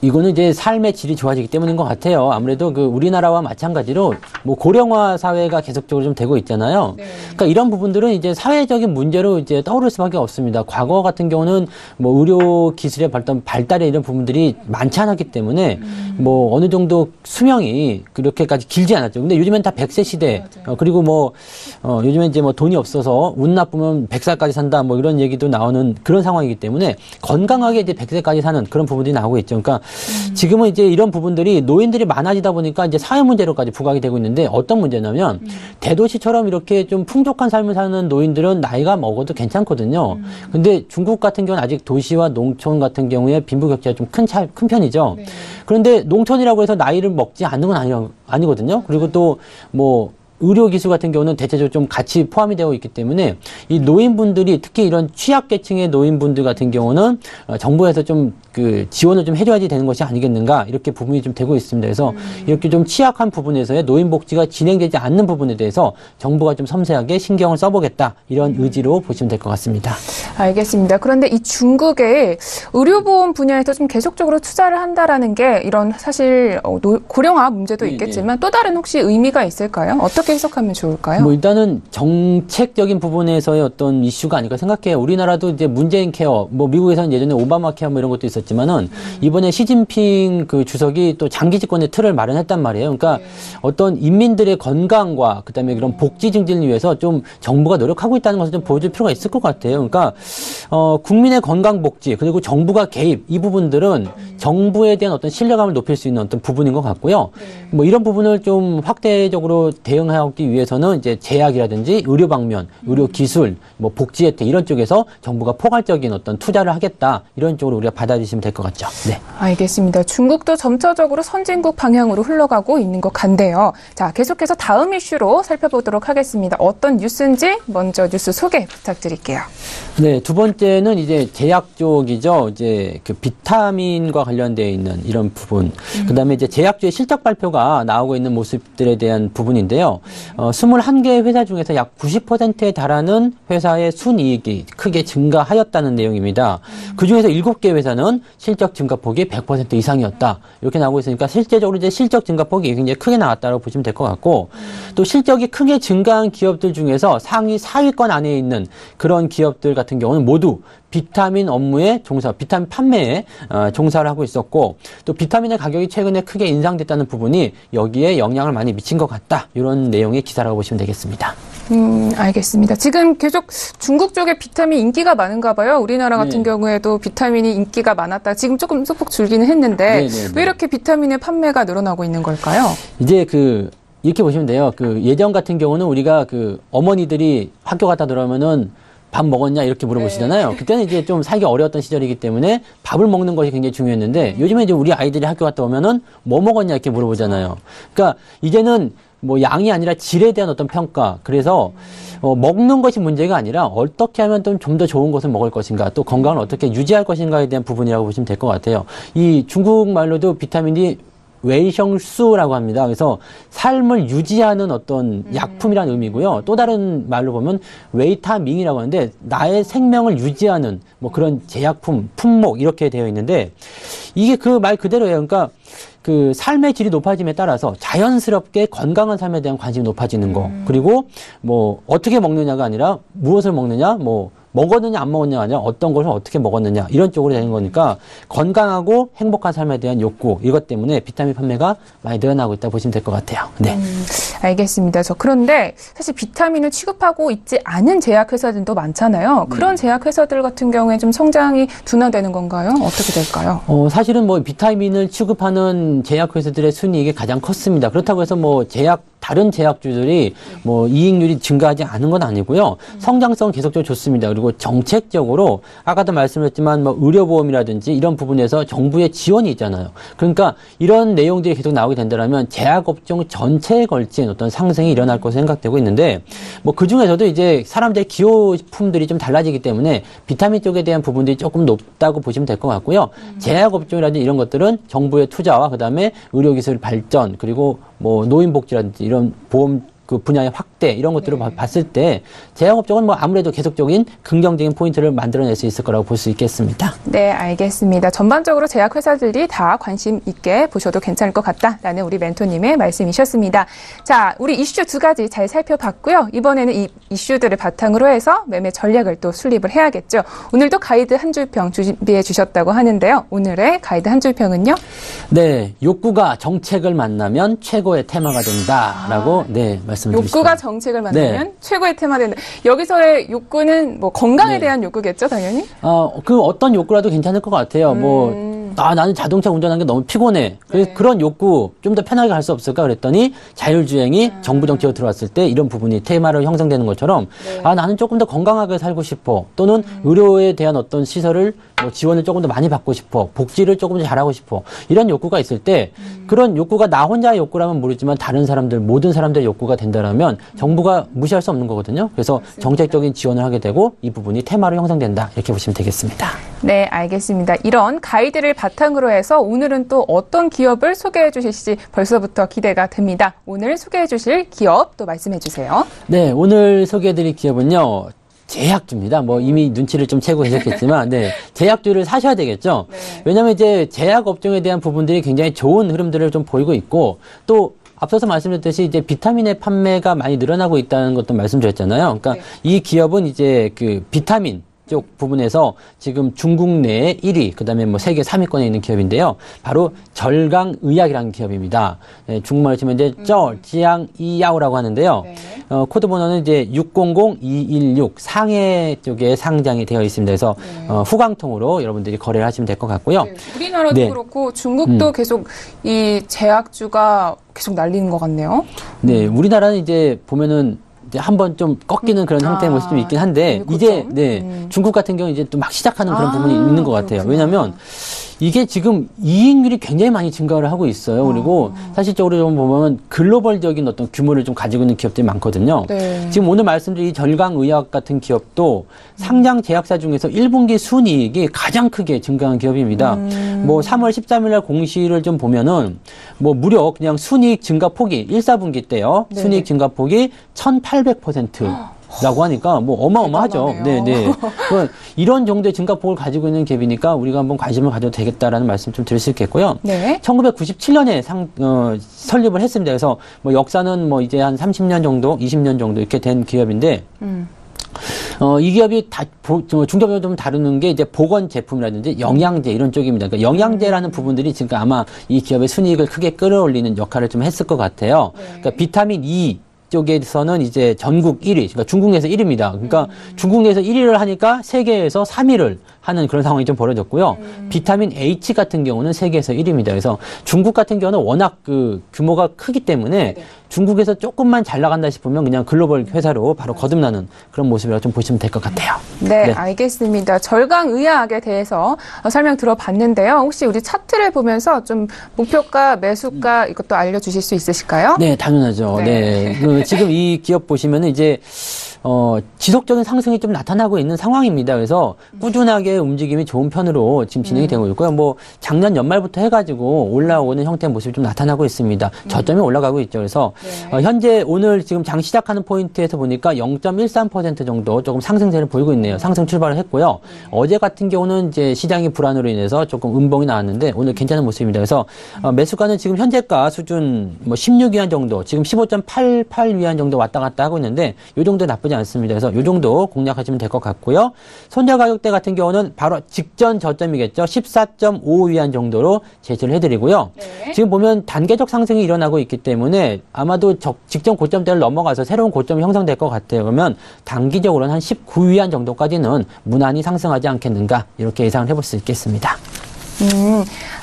이거는 이제 삶의 질이 좋아지기 때문인 것 같아요. 아무래도 우리나라와 마찬가지로 고령화 사회가 계속적으로 좀 되고 있잖아요. 네. 그러니까 이런 부분들은 이제 사회적인 문제로 이제 떠오를 수밖에 없습니다. 과거 같은 경우는 의료 기술의 발달에 이런 부분들이 많지 않았기 때문에 어느 정도 수명이 그렇게까지 길지 않았죠. 근데 요즘엔 다 100세 시대, 그리고 요즘엔 이제 돈이 없어서 운 나쁘면 100살까지 산다, 이런 얘기도 나오는 그런 상황이기 때문에 건강하게 이제 100세까지 사는 그런 부분들이 나오고 있죠. 그러니까 지금은 이제 이런 부분들이 노인들이 많아지다 보니까 이제 사회 문제로까지 부각이 되고 있는데, 어떤 문제냐면 대도시처럼 이렇게 좀 풍족한 삶을 사는 노인들은 나이가 먹어도 괜찮거든요. 근데 중국 같은 경우는 아직 도시와 농촌 같은 경우에 빈부격차가 좀 큰 편이죠. 네. 그런데 농촌이라고 해서 나이를 먹지 않는 건 아니거든요. 그리고 또 의료기술 같은 경우는 대체적으로 좀 같이 포함이 되어 있기 때문에 이 노인분들이, 특히 이런 취약계층의 노인분들 같은 경우는 정부에서 좀 지원을 좀 해줘야지 되는 것이 아니겠는가, 이렇게 부분이 좀 되고 있습니다. 그래서 이렇게 좀 취약한 부분에서의 노인복지가 진행되지 않는 부분에 대해서 정부가 좀 섬세하게 신경을 써보겠다, 이런 의지로 보시면 될 것 같습니다. 알겠습니다. 그런데 이 중국의 의료보험 분야에서 좀 계속적으로 투자를 한다라는 게, 이런 사실 고령화 문제도 있겠지만 또 다른 혹시 의미가 있을까요? 어떻게 어떻게 해석하면 좋을까요? 뭐 일단은 정책적인 부분에서의 어떤 이슈가 아닐까 생각해요. 우리나라도 이제 문재인 케어, 뭐 미국에서는 예전에 오바마 케어 뭐 이런 것도 있었지만은 이번에 시진핑 그 주석이 또 장기 집권의 틀을 마련했단 말이에요. 그러니까 어떤 인민들의 건강과 그다음에 그런 복지 증진을 위해서 좀 정부가 노력하고 있다는 것을 좀 보여줄 필요가 있을 것 같아요. 그러니까 국민의 건강 복지 그리고 정부가 개입 이 부분들은 정부에 대한 어떤 신뢰감을 높일 수 있는 어떤 부분인 것 같고요. 뭐 이런 부분을 좀 확대적으로 대응하기 위해서는 이제 제약이라든지 의료 방면, 의료 기술, 뭐 복지 혜택 이런 쪽에서 정부가 포괄적인 어떤 투자를 하겠다 이런 쪽으로 우리가 받아들이시면 될 것 같죠. 네. 알겠습니다. 중국도 점차적으로 선진국 방향으로 흘러가고 있는 것 같네요. 자, 계속해서 다음 이슈로 살펴보도록 하겠습니다. 어떤 뉴스인지 먼저 뉴스 소개 부탁드릴게요. 네, 두 번째는 이제 제약 쪽이죠. 이제 그 비타민과 관련되어 있는 이런 부분. 그다음에 이제 제약주의 실적 발표가 나오고 있는 모습들에 대한 부분인데요. 21개 회사 중에서 약 90%에 달하는 회사의 순이익이 크게 증가하였다는 내용입니다. 그중에서 7개 회사는 실적 증가폭이 100% 이상이었다. 이렇게 나오고 있으니까 실제적으로 이제 실적 증가폭이 굉장히 크게 나왔다고 보시면 될 것 같고 또 실적이 크게 증가한 기업들 중에서 상위 4위권 안에 있는 그런 기업들 같은 경우는 모두 비타민 업무에 비타민 판매에 종사를 하고 있었고 또 비타민의 가격이 최근에 크게 인상됐다는 부분이 여기에 영향을 많이 미친 것 같다. 이런 내용의 기사라고 보시면 되겠습니다. 알겠습니다. 지금 계속 중국 쪽에 비타민 인기가 많은가 봐요. 우리나라 같은 경우에도 비타민이 인기가 많았다. 지금 조금 소폭 줄기는 했는데 왜 이렇게 비타민의 판매가 늘어나고 있는 걸까요? 이제 이렇게 보시면 돼요. 예전 같은 경우는 우리가 어머니들이 학교 갔다 들어오면은 밥 먹었냐 이렇게 물어보시잖아요. 그때는 이제 좀 살기 어려웠던 시절이기 때문에 밥을 먹는 것이 굉장히 중요했는데 요즘에 이제 우리 아이들이 학교 갔다 오면은 뭐 먹었냐 이렇게 물어보잖아요. 그러니까 이제는 뭐 양이 아니라 질에 대한 어떤 평가. 그래서 먹는 것이 문제가 아니라 어떻게 하면 좀 더 좋은 것을 먹을 것인가, 또 건강을 어떻게 유지할 것인가에 대한 부분이라고 보시면 될 것 같아요. 이 중국 말로도 비타민이 웨이성수라고 합니다. 그래서 삶을 유지하는 어떤 약품이라는 의미고요. 또 다른 말로 보면 웨이타밍이라고 하는데 나의 생명을 유지하는 뭐 그런 제약품, 품목 이렇게 되어 있는데 이게 그 말 그대로예요. 그러니까 삶의 질이 높아짐에 따라서 자연스럽게 건강한 삶에 대한 관심이 높아지는 거. 그리고 뭐 어떻게 먹느냐가 아니라 무엇을 먹느냐, 뭐 먹었느냐 안 먹었느냐가 아니라 어떤 것을 어떻게 먹었느냐 이런 쪽으로 되는 거니까 건강하고 행복한 삶에 대한 욕구 이것 때문에 비타민 판매가 많이 늘어나고 있다고 보시면 될 것 같아요. 네. 알겠습니다. 그런데 사실 비타민을 취급하고 있지 않은 제약회사들도 많잖아요. 그런 제약회사들 같은 경우에 좀 성장이 둔화되는 건가요? 어떻게 될까요? 사실은 뭐 비타민을 취급하는 제약회사들의 순이익이 가장 컸습니다. 그렇다고 해서 뭐 다른 제약주들이 뭐 이익률이 증가하지 않은 건 아니고요. 성장성은 계속적으로 좋습니다. 그리고 정책적으로 아까도 말씀드렸지만 뭐 의료보험이라든지 이런 부분에서 정부의 지원이 있잖아요. 그러니까 이런 내용들이 계속 나오게 된다면 제약업종 전체에 걸친 어떤 상승이 일어날 것으로 생각되고 있는데 뭐 그중에서도 이제 사람들의 기호품들이 좀 달라지기 때문에 비타민 쪽에 대한 부분들이 조금 높다고 보시면 될 것 같고요. 제약업종이라든지 이런 것들은 정부의 투자와 그다음에 의료기술 발전 그리고 뭐 노인복지라든지 이런 보험 분야의 확대 이런 것들을 봤을 때 제약업종은 뭐 아무래도 계속적인 긍정적인 포인트를 만들어낼 수 있을 거라고 볼 수 있겠습니다. 네, 알겠습니다. 전반적으로 제약회사들이 다 관심 있게 보셔도 괜찮을 것 같다라는 우리 멘토님의 말씀이셨습니다. 자, 우리 이슈 두 가지 잘 살펴봤고요. 이번에는 이 이슈들을 바탕으로 해서 매매 전략을 또 수립을 해야겠죠. 오늘도 가이드 한 줄평 준비해 주셨다고 하는데요. 오늘의 가이드 한 줄평은요? 네, 욕구가 정책을 만나면 최고의 테마가 된다라고 말씀드립니다. 욕구가 정책을 만나면 최고의 테마가 된다. 여기서의 욕구는 뭐 건강에 대한 욕구겠죠, 당연히? 어떤 욕구라도 괜찮을 것 같아요. 나는 자동차 운전하는 게 너무 피곤해. 그래서 그런 욕구 좀 더 편하게 갈 수 없을까 그랬더니 자율주행이 정부 정책으로 들어왔을 때 이런 부분이 테마로 형성되는 것처럼 나는 조금 더 건강하게 살고 싶어. 또는 의료에 대한 어떤 시설을 지원을 조금 더 많이 받고 싶어. 복지를 조금 더 잘하고 싶어. 이런 욕구가 있을 때 그런 욕구가 나 혼자의 욕구라면 모르지만 다른 사람들, 모든 사람들의 욕구가 된다라면 정부가 무시할 수 없는 거거든요. 그래서 정책적인 지원을 하게 되고 이 부분이 테마로 형성된다. 이렇게 보시면 되겠습니다. 네, 알겠습니다. 이런 가이드를 바탕으로 해서 오늘은 또 어떤 기업을 소개해 주실지 벌써부터 기대가 됩니다. 오늘 소개해 주실 기업 또 말씀해 주세요. 네, 오늘 소개해 드릴 기업은요. 제약주입니다. 뭐 이미 눈치를 좀 채고 계셨겠지만, 제약주를 사셔야 되겠죠. 왜냐하면 이제 제약 업종에 대한 부분들이 굉장히 좋은 흐름들을 좀 보이고 있고, 또 앞서서 말씀드렸듯이 이제 비타민의 판매가 많이 늘어나고 있다는 것도 말씀드렸잖아요. 그러니까 이 기업은 이제 그 비타민 쪽 부분에서 지금 중국 내에 1위, 그 다음에 뭐 세계 3위권에 있는 기업인데요. 바로 절강의약이라는 기업입니다. 네, 중국말로 치면 이제 쩌지양이야오라고 하는데요. 네. 코드 번호는 이제 600216 상해 쪽에 상장이 되어 있습니다. 그래서 후광통으로 여러분들이 거래를 하시면 될 것 같고요. 네, 우리나라도 네. 그렇고 중국도 계속 이 제약주가 계속 날리는 것 같네요. 네, 우리나라는 이제 보면은 이제 한번 좀 꺾이는 그런 형태의 모습이 좀 있긴 한데 이제 중국 같은 경우 이제 또 막 시작하는 그런 부분이 있는 것 같아요. 그렇구나. 왜냐하면 이게 지금 이익률이 굉장히 많이 증가를 하고 있어요. 그리고 사실적으로 좀 보면 글로벌적인 어떤 규모를 좀 가지고 있는 기업들이 많거든요. 네. 지금 오늘 말씀드린 이 절강의학 같은 기업도 상장 제약사 중에서 1분기 순이익이 가장 크게 증가한 기업입니다. 뭐 3월 13일 날 공시를 좀 보면은 뭐 무려 그냥 순이익 증가 폭이 1사분기 때요. 네. 순이익 증가 폭이 1800%라고 하니까 뭐 어마어마하죠. 대단하네요. 네네. 이런 정도의 증가폭을 가지고 있는 기업이니까 우리가 한번 관심을 가져도 되겠다라는 말씀 좀 드릴 수 있겠고요. 네. 1997년에 설립을 했습니다. 그래서 뭐 역사는 뭐 이제 한 30년 정도, 20년 정도 이렇게 된 기업인데, 이 기업이 중점적으로 좀 다루는 게 이제 보건 제품이라든지 영양제 이런 쪽입니다. 그러니까 영양제라는 부분들이 지금 아마 이 기업의 순이익을 크게 끌어올리는 역할을 좀 했을 것 같아요. 네. 그러니까 비타민 E 쪽에서는 이제 전국 1위, 그러니까 중국 내에서 1위입니다. 그러니까 중국 내에서 1위를 하니까 세계에서 3위를 하는 그런 상황이 좀 벌어졌고요. 비타민 H 같은 경우는 세계에서 1위입니다. 그래서 중국 같은 경우는 워낙 그 규모가 크기 때문에 중국에서 조금만 잘 나간다 싶으면 그냥 글로벌 회사로 바로 거듭나는 그런 모습이라고 좀 보시면 될 것 같아요. 네, 알겠습니다. 절강의학에 대해서 설명 들어봤는데요. 혹시 우리 차트를 보면서 좀 목표가, 매수가 이것도 알려주실 수 있으실까요? 네, 당연하죠. 네. 지금 이 기업 보시면은 이제 지속적인 상승이 좀 나타나고 있는 상황입니다. 그래서 꾸준하게 움직임이 좋은 편으로 지금 진행이 되고 있고요. 뭐 작년 연말부터 해가지고 올라오는 형태의 모습이 좀 나타나고 있습니다. 저점이 올라가고 있죠. 그래서 현재 오늘 지금 장 시작하는 포인트에서 보니까 0.13% 정도 조금 상승세를 보이고 있네요. 상승 출발을 했고요. 어제 같은 경우는 이제 시장이 불안으로 인해서 조금 음봉이 나왔는데 오늘 괜찮은 모습입니다. 그래서 매수가는 지금 현재가 수준 뭐 16위안 정도, 지금 15.88위안 정도 왔다 갔다 하고 있는데 이 정도 나쁘지 않습니다. 그래서 이 정도 공략하시면 될 것 같고요. 손절 가격대 같은 경우는 바로 직전 저점이겠죠. 14.55위안 정도로 제시를 해드리고요. 네. 지금 보면 단계적 상승이 일어나고 있기 때문에 아마도 직전 고점대를 넘어가서 새로운 고점이 형성될 것 같아요. 그러면 단기적으로는 한 19위안 정도까지는 무난히 상승하지 않겠는가 이렇게 예상을 해볼 수 있겠습니다.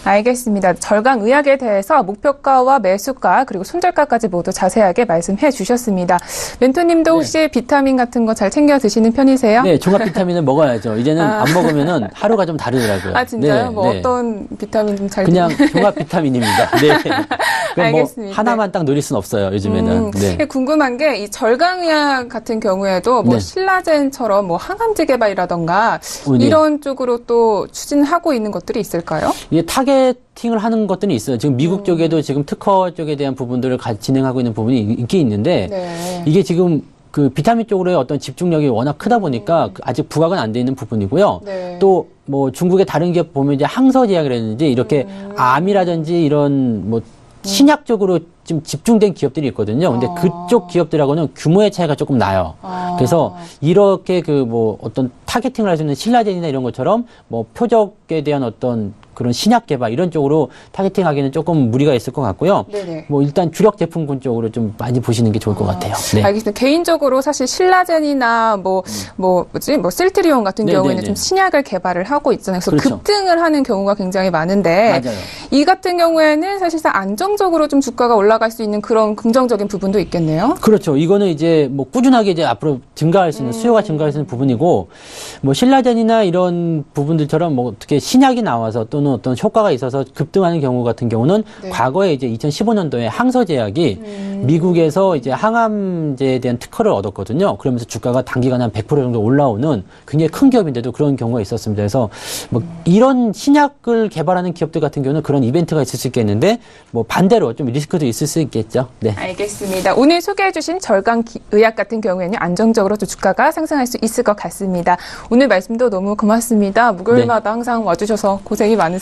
알겠습니다. 절강의학에 대해서 목표가와 매수가 그리고 손절가까지 모두 자세하게 말씀해 주셨습니다. 멘토님도 혹시 비타민 같은 거 잘 챙겨 드시는 편이세요? 네, 종합 비타민을 먹어야죠. 이제는 안 먹으면은 하루가 좀 다르더라고요. 아, 진짜요? 네, 뭐 네. 어떤 비타민 좀 잘 그냥 종합 비타민입니다. 네. 그럼 뭐 알겠습니다. 하나만 딱 노릴 순 없어요, 요즘에는. 네. 궁금한 게 이 절강의학 같은 경우에도 뭐 네. 신라젠처럼 뭐 항암제 개발이라던가 네. 이런 쪽으로 또 추진하고 있는 것들이 있을까요? 이게 타겟팅을 하는 것들이 있어요. 지금 미국 쪽에도 지금 특허 쪽에 대한 부분들을 진행하고 있는 부분이 있긴 있는데 네. 이게 지금 그 비타민 쪽으로의 어떤 집중력이 워낙 크다 보니까 아직 부각은 안 돼 있는 부분이고요. 네. 또 뭐 중국의 다른 기업 보면 이제 항서제약이라든지 이렇게 암이라든지 이런 뭐 신약 쪽으로 좀 집중된 기업들이 있거든요. 근데 그쪽 기업들하고는 규모의 차이가 조금 나요. 그래서 이렇게 그 뭐 어떤 타겟팅을 할 수 있는 신라젠이나 이런 것처럼 뭐 표적에 대한 어떤 그런 신약 개발 이런 쪽으로 타겟팅하기는 조금 무리가 있을 것 같고요. 네네. 뭐 일단 주력 제품군 쪽으로 좀 많이 보시는 게 좋을 것 같아요. 네. 알겠습니다. 개인적으로 사실 신라젠이나 뭐 실트리온 같은 네네네. 경우에는 좀 신약을 개발을 하고 있잖아요. 그래서 그렇죠. 급등을 하는 경우가 굉장히 많은데 맞아요. 이 같은 경우에는 사실상 안정적으로 좀 주가가 올라갈 수 있는 그런 긍정적인 부분도 있겠네요. 그렇죠. 이거는 이제 뭐 꾸준하게 이제 앞으로 증가할 수 있는 수요가 증가할 수 있는 부분이고 뭐 신라젠이나 이런 부분들처럼 뭐 어떻게 신약이 나와서 또는 어떤 효과가 있어서 급등하는 경우 같은 경우는 네. 과거에 이제 2015년도에 항서제약이 미국에서 이제 항암제에 대한 특허를 얻었거든요. 그러면서 주가가 단기간에 한 100% 정도 올라오는 굉장히 큰 기업인데도 그런 경우가 있었습니다. 그래서 뭐 이런 신약을 개발하는 기업들 같은 경우는 그런 이벤트가 있을 수 있겠는데 뭐 반대로 좀 리스크도 있을 수 있겠죠. 네. 알겠습니다. 오늘 소개해주신 절강의학 같은 경우에는 안정적으로 또 주가가 상승할 수 있을 것 같습니다. 오늘 말씀도 너무 고맙습니다. 목요일마다 항상 와주셔서 고생이 많으세요.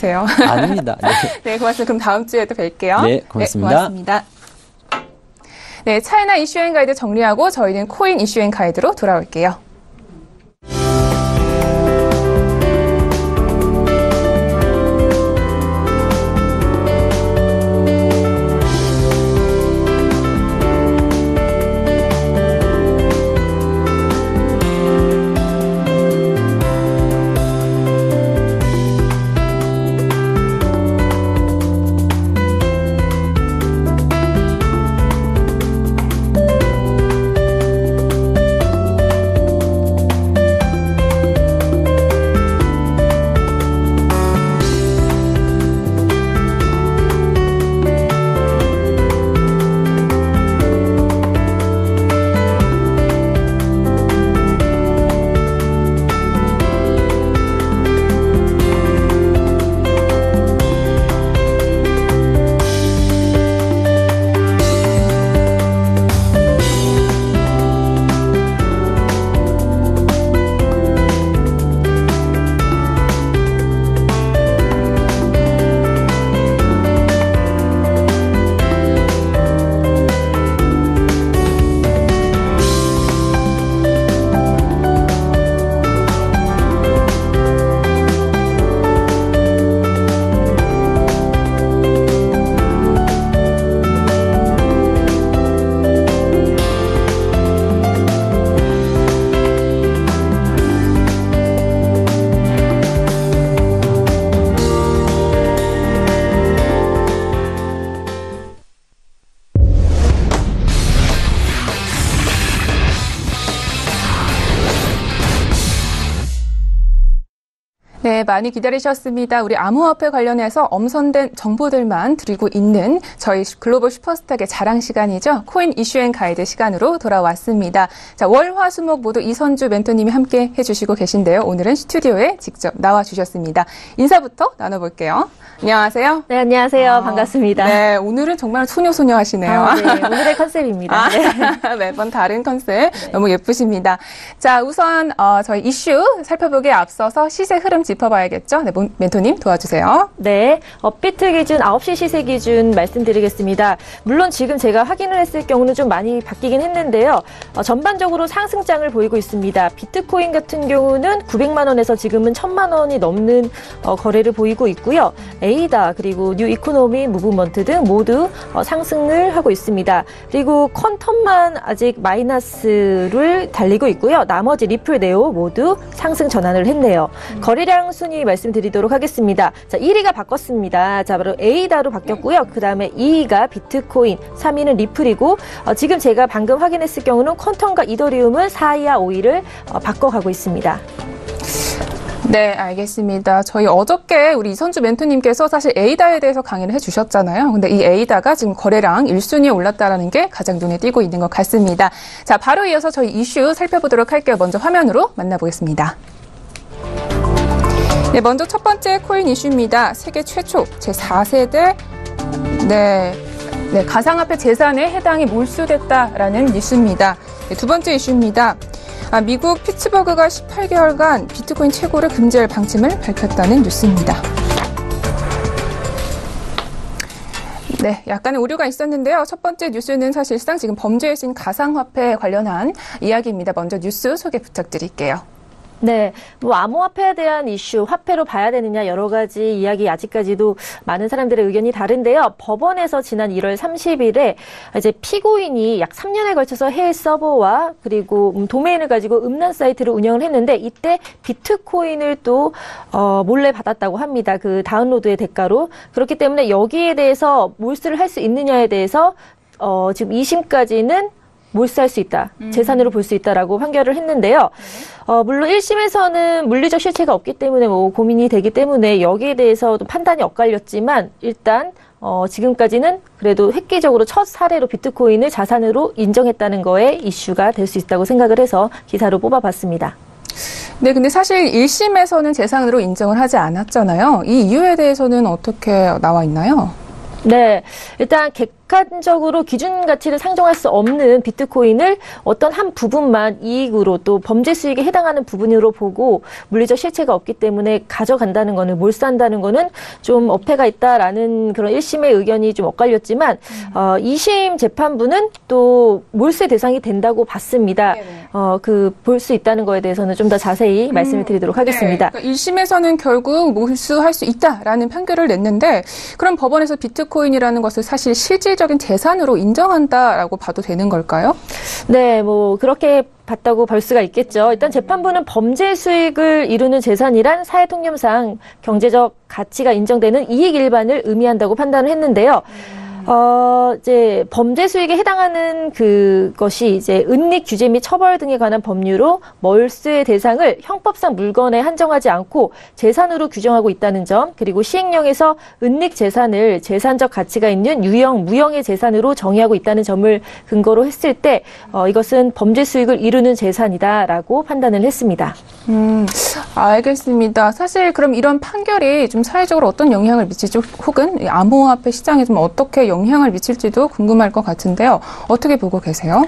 아닙니다. 네. 네, 고맙습니다. 그럼 다음 주에도 뵐게요. 네, 고맙습니다. 네, 고맙습니다. 네, 차이나 이슈앤 가이드 정리하고 저희는 코인 이슈앤 가이드로 돌아올게요. 네, 많이 기다리셨습니다. 우리 암호화폐 관련해서 엄선된 정보들만 드리고 있는 저희 글로벌 슈퍼스탁의 자랑 시간이죠. 코인 이슈앤 가이드 시간으로 돌아왔습니다. 자, 월, 화, 수, 목 모두 이선주 멘토님이 함께 해주시고 계신데요. 오늘은 스튜디오에 직접 나와주셨습니다. 인사부터 나눠볼게요. 안녕하세요. 네, 안녕하세요. 반갑습니다. 네, 오늘은 정말 소녀소녀 하시네요. 네, 오늘의 컨셉입니다. 네. 매번 다른 컨셉. 네. 너무 예쁘십니다. 자, 우선 저희 이슈 살펴보기에 앞서서 시세 흐름 짚어봐야겠죠? 네, 멘토님 도와주세요. 네, 업비트 기준 9시 시세 기준 말씀드리겠습니다. 물론 지금 제가 확인을 했을 경우는 좀 많이 바뀌긴 했는데요. 전반적으로 상승장을 보이고 있습니다. 비트코인 같은 경우는 900만 원에서 지금은 1000만 원이 넘는 거래를 보이고 있고요. 에이다 그리고 뉴 이코노미 무브먼트 등 모두 상승을 하고 있습니다. 그리고 퀀텀만 아직 마이너스를 달리고 있고요. 나머지 리플, 네오 모두 상승 전환을 했네요. 거래량 순위 말씀드리도록 하겠습니다. 자, 1위가 바꿨습니다. 자, 바로 에이다로 바뀌었고요. 그 다음에 2위가 비트코인, 3위는 리플이고 지금 제가 방금 확인했을 경우는 퀀텀과 이더리움은 4위와 5위를 바꿔가고 있습니다. 네, 알겠습니다. 저희 어저께 우리 이선주 멘토님께서 사실 에이다에 대해서 강의를 해주셨잖아요. 근데 이 에이다가 지금 거래량 1순위에 올랐다는 게 가장 눈에 띄고 있는 것 같습니다. 자, 바로 이어서 저희 이슈 살펴보도록 할게요. 먼저 화면으로 만나보겠습니다. 네, 먼저 첫 번째 코인 이슈입니다. 세계 최초 제4세대 가상화폐 재산에 해당이 몰수됐다라는 뉴스입니다. 네, 두 번째 이슈입니다. 미국 피츠버그가 18개월간 비트코인 채굴을 금지할 방침을 밝혔다는 뉴스입니다. 네, 약간의 오류가 있었는데요. 첫 번째 뉴스는 사실상 지금 범죄의 신 가상화폐에 관련한 이야기입니다. 먼저 뉴스 소개 부탁드릴게요. 네, 뭐 암호화폐에 대한 이슈, 화폐로 봐야 되느냐 여러 가지 이야기 아직까지도 많은 사람들의 의견이 다른데요. 법원에서 지난 1월 30일에 이제 피고인이 약 3년에 걸쳐서 해외 서버와 그리고 도메인을 가지고 음란 사이트를 운영을 했는데 이때 비트코인을 또 몰래 받았다고 합니다. 그 다운로드의 대가로. 그렇기 때문에 여기에 대해서 몰수를 할 수 있느냐에 대해서 지금 2심까지는 몰수할 수 있다. 재산으로 볼 수 있다라고 판결을 했는데요. 물론 1심에서는 물리적 실체가 없기 때문에 뭐 고민이 되기 때문에 여기에 대해서도 판단이 엇갈렸지만 일단 지금까지는 그래도 획기적으로 첫 사례로 비트코인을 자산으로 인정했다는 거에 이슈가 될 수 있다고 생각을 해서 기사로 뽑아봤습니다. 네, 근데 사실 1심에서는 재산으로 인정을 하지 않았잖아요. 이 이유에 대해서는 어떻게 나와 있나요? 네, 일단 객관적으로 기준 가치를 상정할 수 없는 비트코인을 어떤 한 부분만 이익으로 또 범죄 수익에 해당하는 부분으로 보고 물리적 실체가 없기 때문에 가져간다는 거는 몰수한다는 거는 좀 어폐가 있다라는 그런 1심의 의견이 좀 엇갈렸지만 2심 재판부는 또 몰수의 대상이 된다고 봤습니다. 볼 수 있다는 거에 대해서는 좀 더 자세히 말씀을 드리도록 하겠습니다. 네. 그러니까 1심에서는 결국 몰수할 수 있다라는 판결을 냈는데 그럼 법원에서 비트코인이라는 것을 사실 실질적인 재산으로 인정한다라고 봐도 되는 걸까요? 네, 뭐 그렇게 봤다고 볼 수가 있겠죠. 일단 재판부는 범죄 수익을 이루는 재산이란 사회통념상 경제적 가치가 인정되는 이익 일반을 의미한다고 판단을 했는데요. 이제 범죄 수익에 해당하는 그것이 이제 은닉 규제 및 처벌 등에 관한 법률로 몰수의 대상을 형법상 물건에 한정하지 않고 재산으로 규정하고 있다는 점, 그리고 시행령에서 은닉 재산을 재산적 가치가 있는 유형, 무형의 재산으로 정의하고 있다는 점을 근거로 했을 때 이것은 범죄 수익을 이루는 재산이다라고 판단을 했습니다. 알겠습니다. 사실 그럼 이런 판결이 좀 사회적으로 어떤 영향을 미칠지 혹은 암호화폐 시장에 좀 어떻게 영향을 미칠지도 궁금할 것 같은데요. 어떻게 보고 계세요?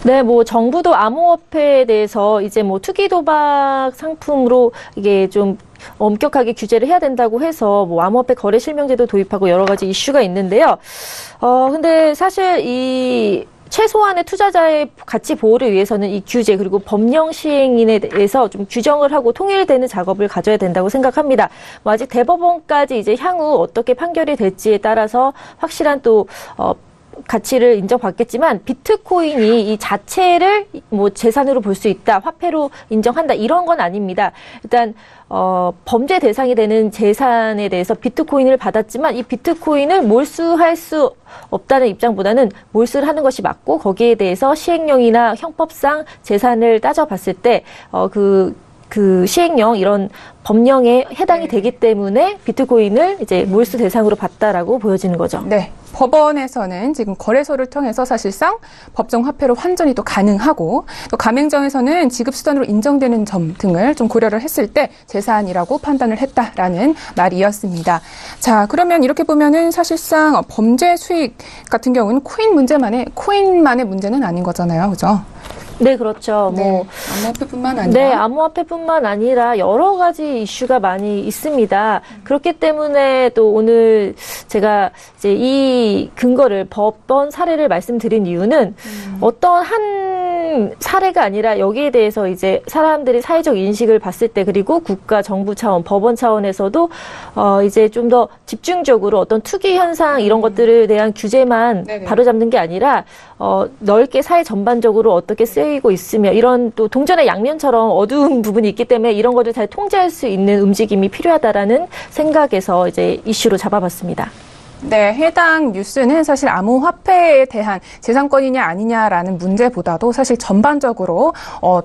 네, 뭐 정부도 암호화폐에 대해서 이제 뭐 투기 도박 상품으로 이게 좀 엄격하게 규제를 해야 된다고 해서 뭐 암호화폐 거래 실명제도 도입하고 여러 가지 이슈가 있는데요. 근데 사실 이 최소한의 투자자의 가치 보호를 위해서는 이 규제 그리고 법령 시행인에 대해서 좀 규정을 하고 통일되는 작업을 가져야 된다고 생각합니다. 뭐 아직 대법원까지 이제 향후 어떻게 판결이 될지에 따라서 확실한 또 가치를 인정받겠지만 비트코인이 이 자체를 뭐 재산으로 볼 수 있다, 화폐로 인정한다 이런 건 아닙니다. 일단 범죄 대상이 되는 재산에 대해서 비트코인을 받았지만 이 비트코인을 몰수할 수 없다는 입장보다는 몰수를 하는 것이 맞고 거기에 대해서 시행령이나 형법상 재산을 따져봤을 때 그 시행령 이런 법령에 해당이 되기 때문에 비트코인을 이제 몰수 대상으로 봤다라고 보여지는 거죠. 네. 법원에서는 지금 거래소를 통해서 사실상 법정 화폐로 환전이 또 가능하고 또 가맹점에서는 지급수단으로 인정되는 점 등을 좀 고려를 했을 때 재산이라고 판단을 했다라는 말이었습니다. 자, 그러면 이렇게 보면은 사실상 범죄 수익 같은 경우는 코인만의 문제는 아닌 거잖아요. 그죠? 네, 그렇죠. 네. 뭐 암호화폐뿐만 아니라. 네, 암호화폐뿐만 아니라 여러 가지 이슈가 많이 있습니다. 그렇기 때문에 또 오늘 제가 이제 이 근거를 법원 사례를 말씀드린 이유는 어떤 한 사례가 아니라 여기에 대해서 이제 사람들이 사회적 인식을 봤을 때 그리고 국가, 정부 차원, 법원 차원에서도 이제 좀 더 집중적으로 어떤 투기 현상 이런 것들에 대한 규제만 바로잡는 게 아니라 넓게 사회 전반적으로 어떻게 쓰이고 있으며 이런 또 동전의 양면처럼 어두운 부분이 있기 때문에 이런 것을 잘 통제할 수 있는 움직임이 필요하다라는 생각에서 이제 이슈로 잡아봤습니다. 네, 해당 뉴스는 사실 암호화폐에 대한 재산권이냐 아니냐라는 문제보다도 사실 전반적으로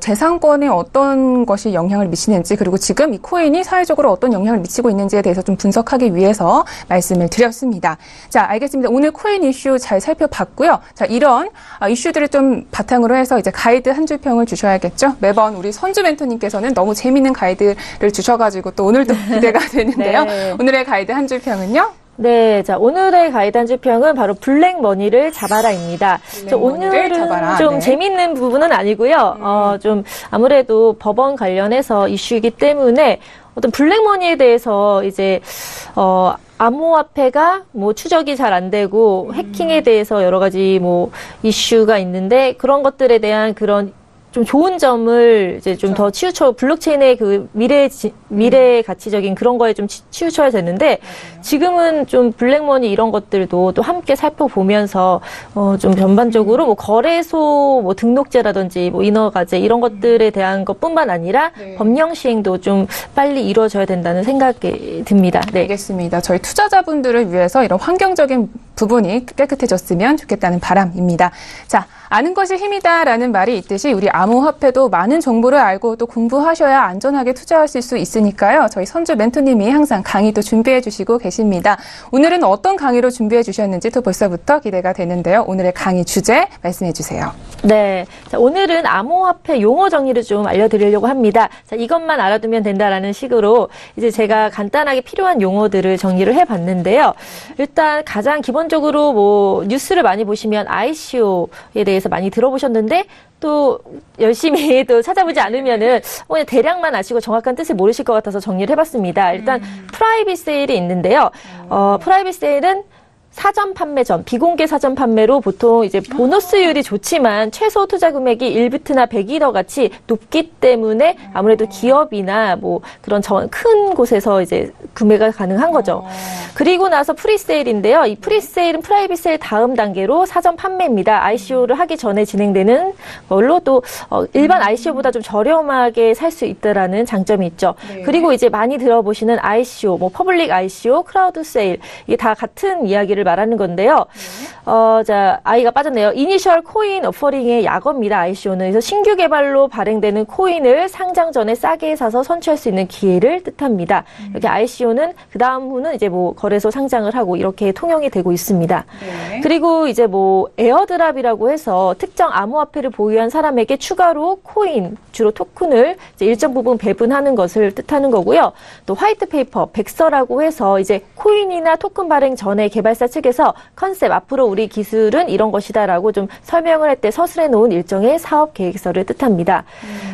재산권에 어떤 것이 영향을 미치는지 그리고 지금 이 코인이 사회적으로 어떤 영향을 미치고 있는지에 대해서 좀 분석하기 위해서 말씀을 드렸습니다. 자, 알겠습니다. 오늘 코인 이슈 잘 살펴봤고요. 자, 이런 이슈들을 좀 바탕으로 해서 이제 가이드 한 줄 평을 주셔야겠죠. 매번 우리 선주 멘토님께서는 너무 재미있는 가이드를 주셔가지고 또 오늘도 기대가 되는데요. 네. 오늘의 가이드 한 줄 평은요? 네, 자, 오늘의 가이드 한 주평은 바로 블랙머니를 잡아라입니다. 오늘은 잡아라. 좀 네. 재밌는 부분은 아니고요. 좀 아무래도 법원 관련해서 이슈이기 때문에 어떤 블랙머니에 대해서 이제, 암호화폐가 뭐 추적이 잘 안 되고 해킹에 대해서 여러 가지 뭐 이슈가 있는데 그런 것들에 대한 그런 좀 좋은 점을 이제 좀 더 치우쳐 블록체인의 그 미래 가치적인 그런 거에 좀 치우쳐야 되는데 지금은 좀 블랙머니 이런 것들도 또 함께 살펴보면서 좀 전반적으로 뭐 거래소 뭐 등록제라든지 뭐 인허가제 이런 것들에 대한 것뿐만 아니라 법령 시행도 좀 빨리 이루어져야 된다는 생각이 듭니다. 네. 알겠습니다. 저희 투자자분들을 위해서 이런 환경적인 부분이 깨끗해졌으면 좋겠다는 바람입니다. 자, 아는 것이 힘이다라는 말이 있듯이 우리 암호화폐도 많은 정보를 알고 또 공부하셔야 안전하게 투자하실 수 있으니까요. 저희 선주 멘토님이 항상 강의도 준비해 주시고 계십니다. 오늘은 어떤 강의로 준비해 주셨는지 또 벌써부터 기대가 되는데요. 오늘의 강의 주제 말씀해 주세요. 네. 자, 오늘은 암호화폐 용어 정리를 좀 알려드리려고 합니다. 자, 이것만 알아두면 된다라는 식으로 이제 제가 간단하게 필요한 용어들을 정리를 해봤는데요. 일단 가장 기본적으로 기본적으로 뭐 뉴스를 많이 보시면 ICO에 대해서 많이 들어보셨는데 또 열심히 또 찾아보지 않으면은 그냥 대략만 아시고 정확한 뜻을 모르실 것 같아서 정리를 해봤습니다. 일단 프라이빗 세일이 있는데요. 프라이빗 세일은 사전 판매 전, 비공개 사전 판매로 보통 이제 보너스율이 좋지만 최소 투자 금액이 1비트나 100이더 같이 높기 때문에 아무래도 기업이나 뭐 그런 큰 곳에서 이제 구매가 가능한 거죠. 그리고 나서 프리세일인데요. 이 프리세일은 프라이빗 세일 다음 단계로 사전 판매입니다. ICO를 하기 전에 진행되는 걸로 또 일반 ICO보다 좀 저렴하게 살 수 있다라는 장점이 있죠. 네. 그리고 이제 많이 들어보시는 ICO, 뭐 퍼블릭 ICO, 크라우드 세일 이게 다 같은 이야기를 말하는 건데요. 자, I가 빠졌네요. 이니셜 코인 오퍼링의 약어입니다. ICO는. 그래서 신규 개발로 발행되는 코인을 상장 전에 싸게 사서 선취할 수 있는 기회를 뜻합니다. 이렇게 ICO는 그 다음 후는 이제 뭐 거래소 상장을 하고 이렇게 통용이 되고 있습니다. 네. 그리고 이제 뭐 에어드랍이라고 해서 특정 암호화폐를 보유한 사람에게 추가로 코인, 주로 토큰을 이제 일정 부분 배분하는 것을 뜻하는 거고요. 또 화이트페이퍼, 백서라고 해서 이제 코인이나 토큰 발행 전에 개발사 측에서 컨셉, 앞으로 우리 기술은 이런 것이다라고 좀 설명을 할 때 서술해 놓은 일정의 사업 계획서를 뜻합니다.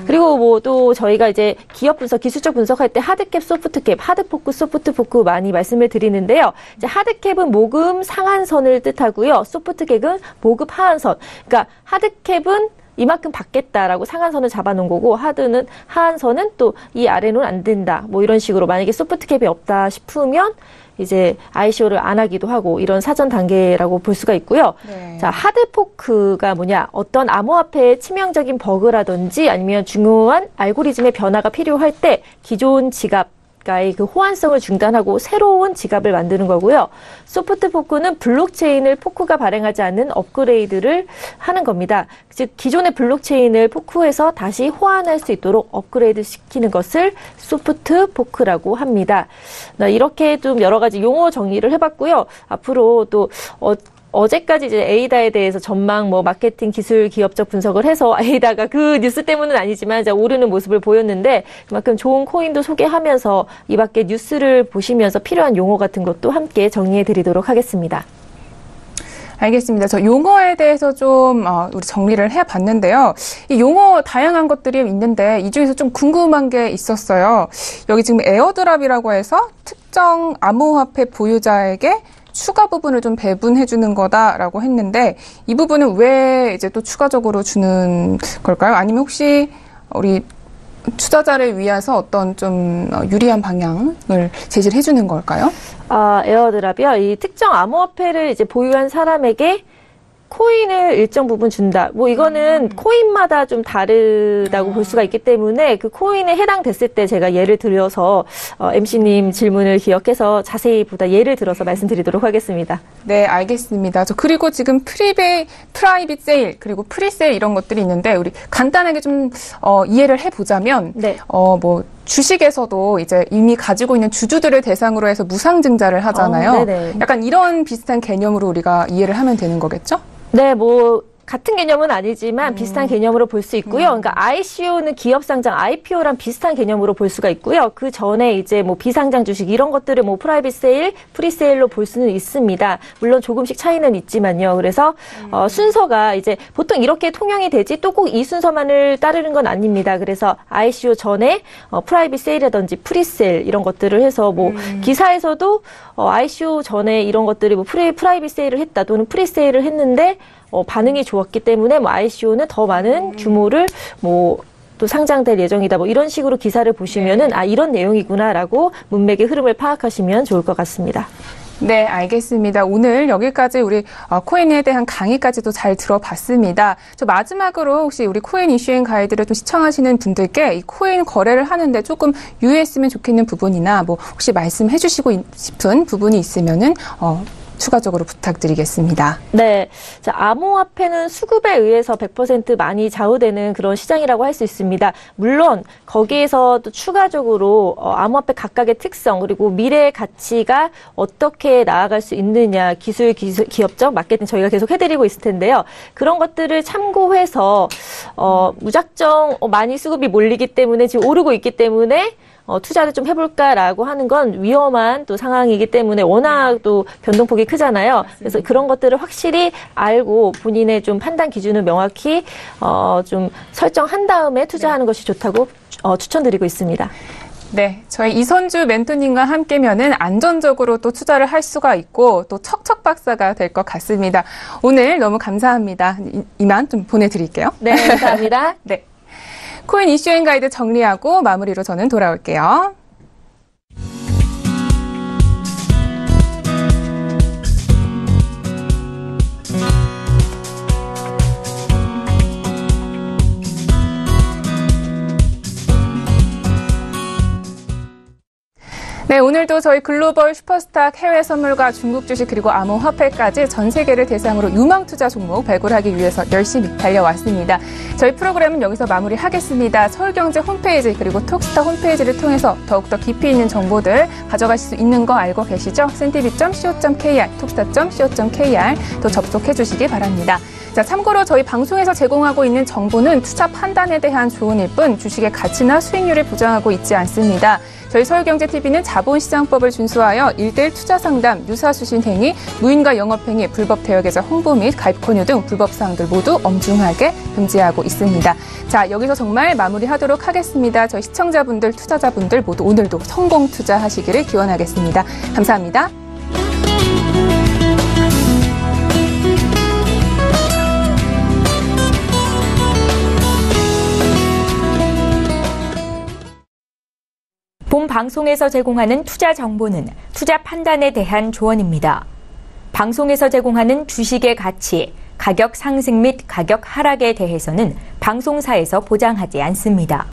그리고 뭐 또 저희가 이제 기업 분석, 기술적 분석할 때 하드캡, 소프트캡, 하드포크, 소프트포크 많이 말씀을 드리는데요. 이제 하드캡은 모금 상한선을 뜻하고요. 소프트캡은 모금 하한선. 그러니까 하드캡은 이만큼 받겠다라고 상한선을 잡아놓은 거고 하한선은 또 이 아래로는 안 된다. 뭐 이런 식으로 만약에 소프트캡이 없다 싶으면 이제 ICO를 안 하기도 하고 이런 사전 단계라고 볼 수가 있고요. 네. 자, 하드포크가 뭐냐? 어떤 암호화폐의 치명적인 버그라든지 아니면 중요한 알고리즘의 변화가 필요할 때 기존 지갑 의 그 호환성을 중단하고 새로운 지갑을 만드는 거고요. 소프트 포크는 블록체인을 포크가 발행하지 않는 업그레이드를 하는 겁니다. 즉 기존의 블록체인을 포크해서 다시 호환할 수 있도록 업그레이드 시키는 것을 소프트 포크라고 합니다. 이렇게 좀 여러 가지 용어 정리를 해봤고요. 앞으로 또 어제까지 이제 에이다에 대해서 전망, 뭐 마케팅, 기술, 기업적 분석을 해서 에이다가 그 뉴스 때문은 아니지만 이제 오르는 모습을 보였는데 그만큼 좋은 코인도 소개하면서 이 밖에 뉴스를 보시면서 필요한 용어 같은 것도 함께 정리해드리도록 하겠습니다. 알겠습니다. 저 용어에 대해서 좀 우리 정리를 해봤는데요. 이 용어 다양한 것들이 있는데 이 중에서 좀 궁금한 게 있었어요. 여기 지금 에어드랍이라고 해서 특정 암호화폐 보유자에게 추가 부분을 좀 배분해 주는 거다라고 했는데 이 부분은 왜 이제 또 추가적으로 주는 걸까요? 아니면 혹시 우리 투자자를 위해서 어떤 좀 유리한 방향을 제시를 해주는 걸까요? 에어드랍이요. 이 특정 암호화폐를 이제 보유한 사람에게 코인을 일정 부분 준다. 뭐 이거는 코인마다 좀 다르다고 볼 수가 있기 때문에 그 코인에 해당됐을 때 제가 예를 들어서 MC님 질문을 기억해서 자세히 보다 예를 들어서 말씀드리도록 하겠습니다. 네, 알겠습니다. 그리고 지금 프라이빗 세일 그리고 프리세일 이런 것들이 있는데 우리 간단하게 좀 이해를 해보자면 네. 뭐 주식에서도 이제 이미 가지고 있는 주주들을 대상으로 해서 무상증자를 하잖아요. 약간 이런 비슷한 개념으로 우리가 이해를 하면 되는 거겠죠? 네, 뭐 같은 개념은 아니지만 비슷한 개념으로 볼 수 있고요. 그러니까 ICO는 기업상장, IPO랑 비슷한 개념으로 볼 수가 있고요. 그 전에 이제 뭐 비상장 주식 이런 것들을 뭐 프라이빗 세일, 프리세일로 볼 수는 있습니다. 물론 조금씩 차이는 있지만요. 그래서 순서가 이제 보통 이렇게 통용이 되지 또 꼭 이 순서만을 따르는 건 아닙니다. 그래서 ICO 전에 프라이빗 세일이라든지 프리세일 이런 것들을 해서 뭐 기사에서도 ICO 전에 이런 것들이 뭐 프라이빗 세일을 했다 또는 프리세일을 했는데 반응이 좋았기 때문에 뭐 ICO는 더 많은 규모를 뭐 또 상장될 예정이다. 뭐 이런 식으로 기사를 보시면은 이런 내용이구나라고 문맥의 흐름을 파악하시면 좋을 것 같습니다. 네, 알겠습니다. 오늘 여기까지 우리 코인에 대한 강의까지도 잘 들어봤습니다. 저 마지막으로 혹시 우리 코인 이슈앤 가이드를 또 시청하시는 분들께 이 코인 거래를 하는데 조금 유의했으면 좋겠는 부분이나 뭐 혹시 말씀해 주시고 싶은 부분이 있으면은 추가적으로 부탁드리겠습니다. 네. 자, 암호화폐는 수급에 의해서 100% 많이 좌우되는 그런 시장이라고 할 수 있습니다. 물론 거기에서 또 추가적으로 암호화폐 각각의 특성 그리고 미래의 가치가 어떻게 나아갈 수 있느냐 기술, 기업적 마케팅 저희가 계속 해드리고 있을 텐데요. 그런 것들을 참고해서 무작정 많이 수급이 몰리기 때문에 지금 오르고 있기 때문에 투자를 좀 해볼까라고 하는 건 위험한 또 상황이기 때문에 워낙 또 변동폭이 크잖아요. 그래서 그런 것들을 확실히 알고 본인의 좀 판단 기준을 명확히 좀 설정한 다음에 투자하는 것이 좋다고 추천드리고 있습니다. 네, 저희 이선주 멘토님과 함께면은 안전적으로 또 투자를 할 수가 있고 또 척척 박사가 될 것 같습니다. 오늘 너무 감사합니다. 이만 좀 보내드릴게요. 네, 감사합니다. 네, 코인 이슈앤 가이드 정리하고 마무리로 저는 돌아올게요. 네, 오늘도 저희 글로벌 슈퍼스탁 해외 선물과 중국 주식 그리고 암호화폐까지 전 세계를 대상으로 유망 투자 종목 발굴하기 위해서 열심히 달려왔습니다. 저희 프로그램은 여기서 마무리하겠습니다. 서울경제 홈페이지 그리고 톡스타 홈페이지를 통해서 더욱더 깊이 있는 정보들 가져가실 수 있는 거 알고 계시죠? cntv.co.kr, 톡스타.co.kr 또 접속해 주시기 바랍니다. 자, 참고로 저희 방송에서 제공하고 있는 정보는 투자 판단에 대한 조언일 뿐 주식의 가치나 수익률을 보장하고 있지 않습니다. 저희 서울경제TV는 자본시장법을 준수하여 1:1 투자상담, 유사수신 행위, 무인과 영업행위, 불법 대여계좌 홍보 및 가입 권유 등 불법 사항들 모두 엄중하게 금지하고 있습니다. 자, 여기서 정말 마무리하도록 하겠습니다. 저희 시청자분들, 투자자분들 모두 오늘도 성공 투자하시기를 기원하겠습니다. 감사합니다. 본 방송에서 제공하는 투자 정보는 투자 판단에 대한 조언입니다. 방송에서 제공하는 주식의 가치, 가격 상승 및 가격 하락에 대해서는 방송사에서 보장하지 않습니다.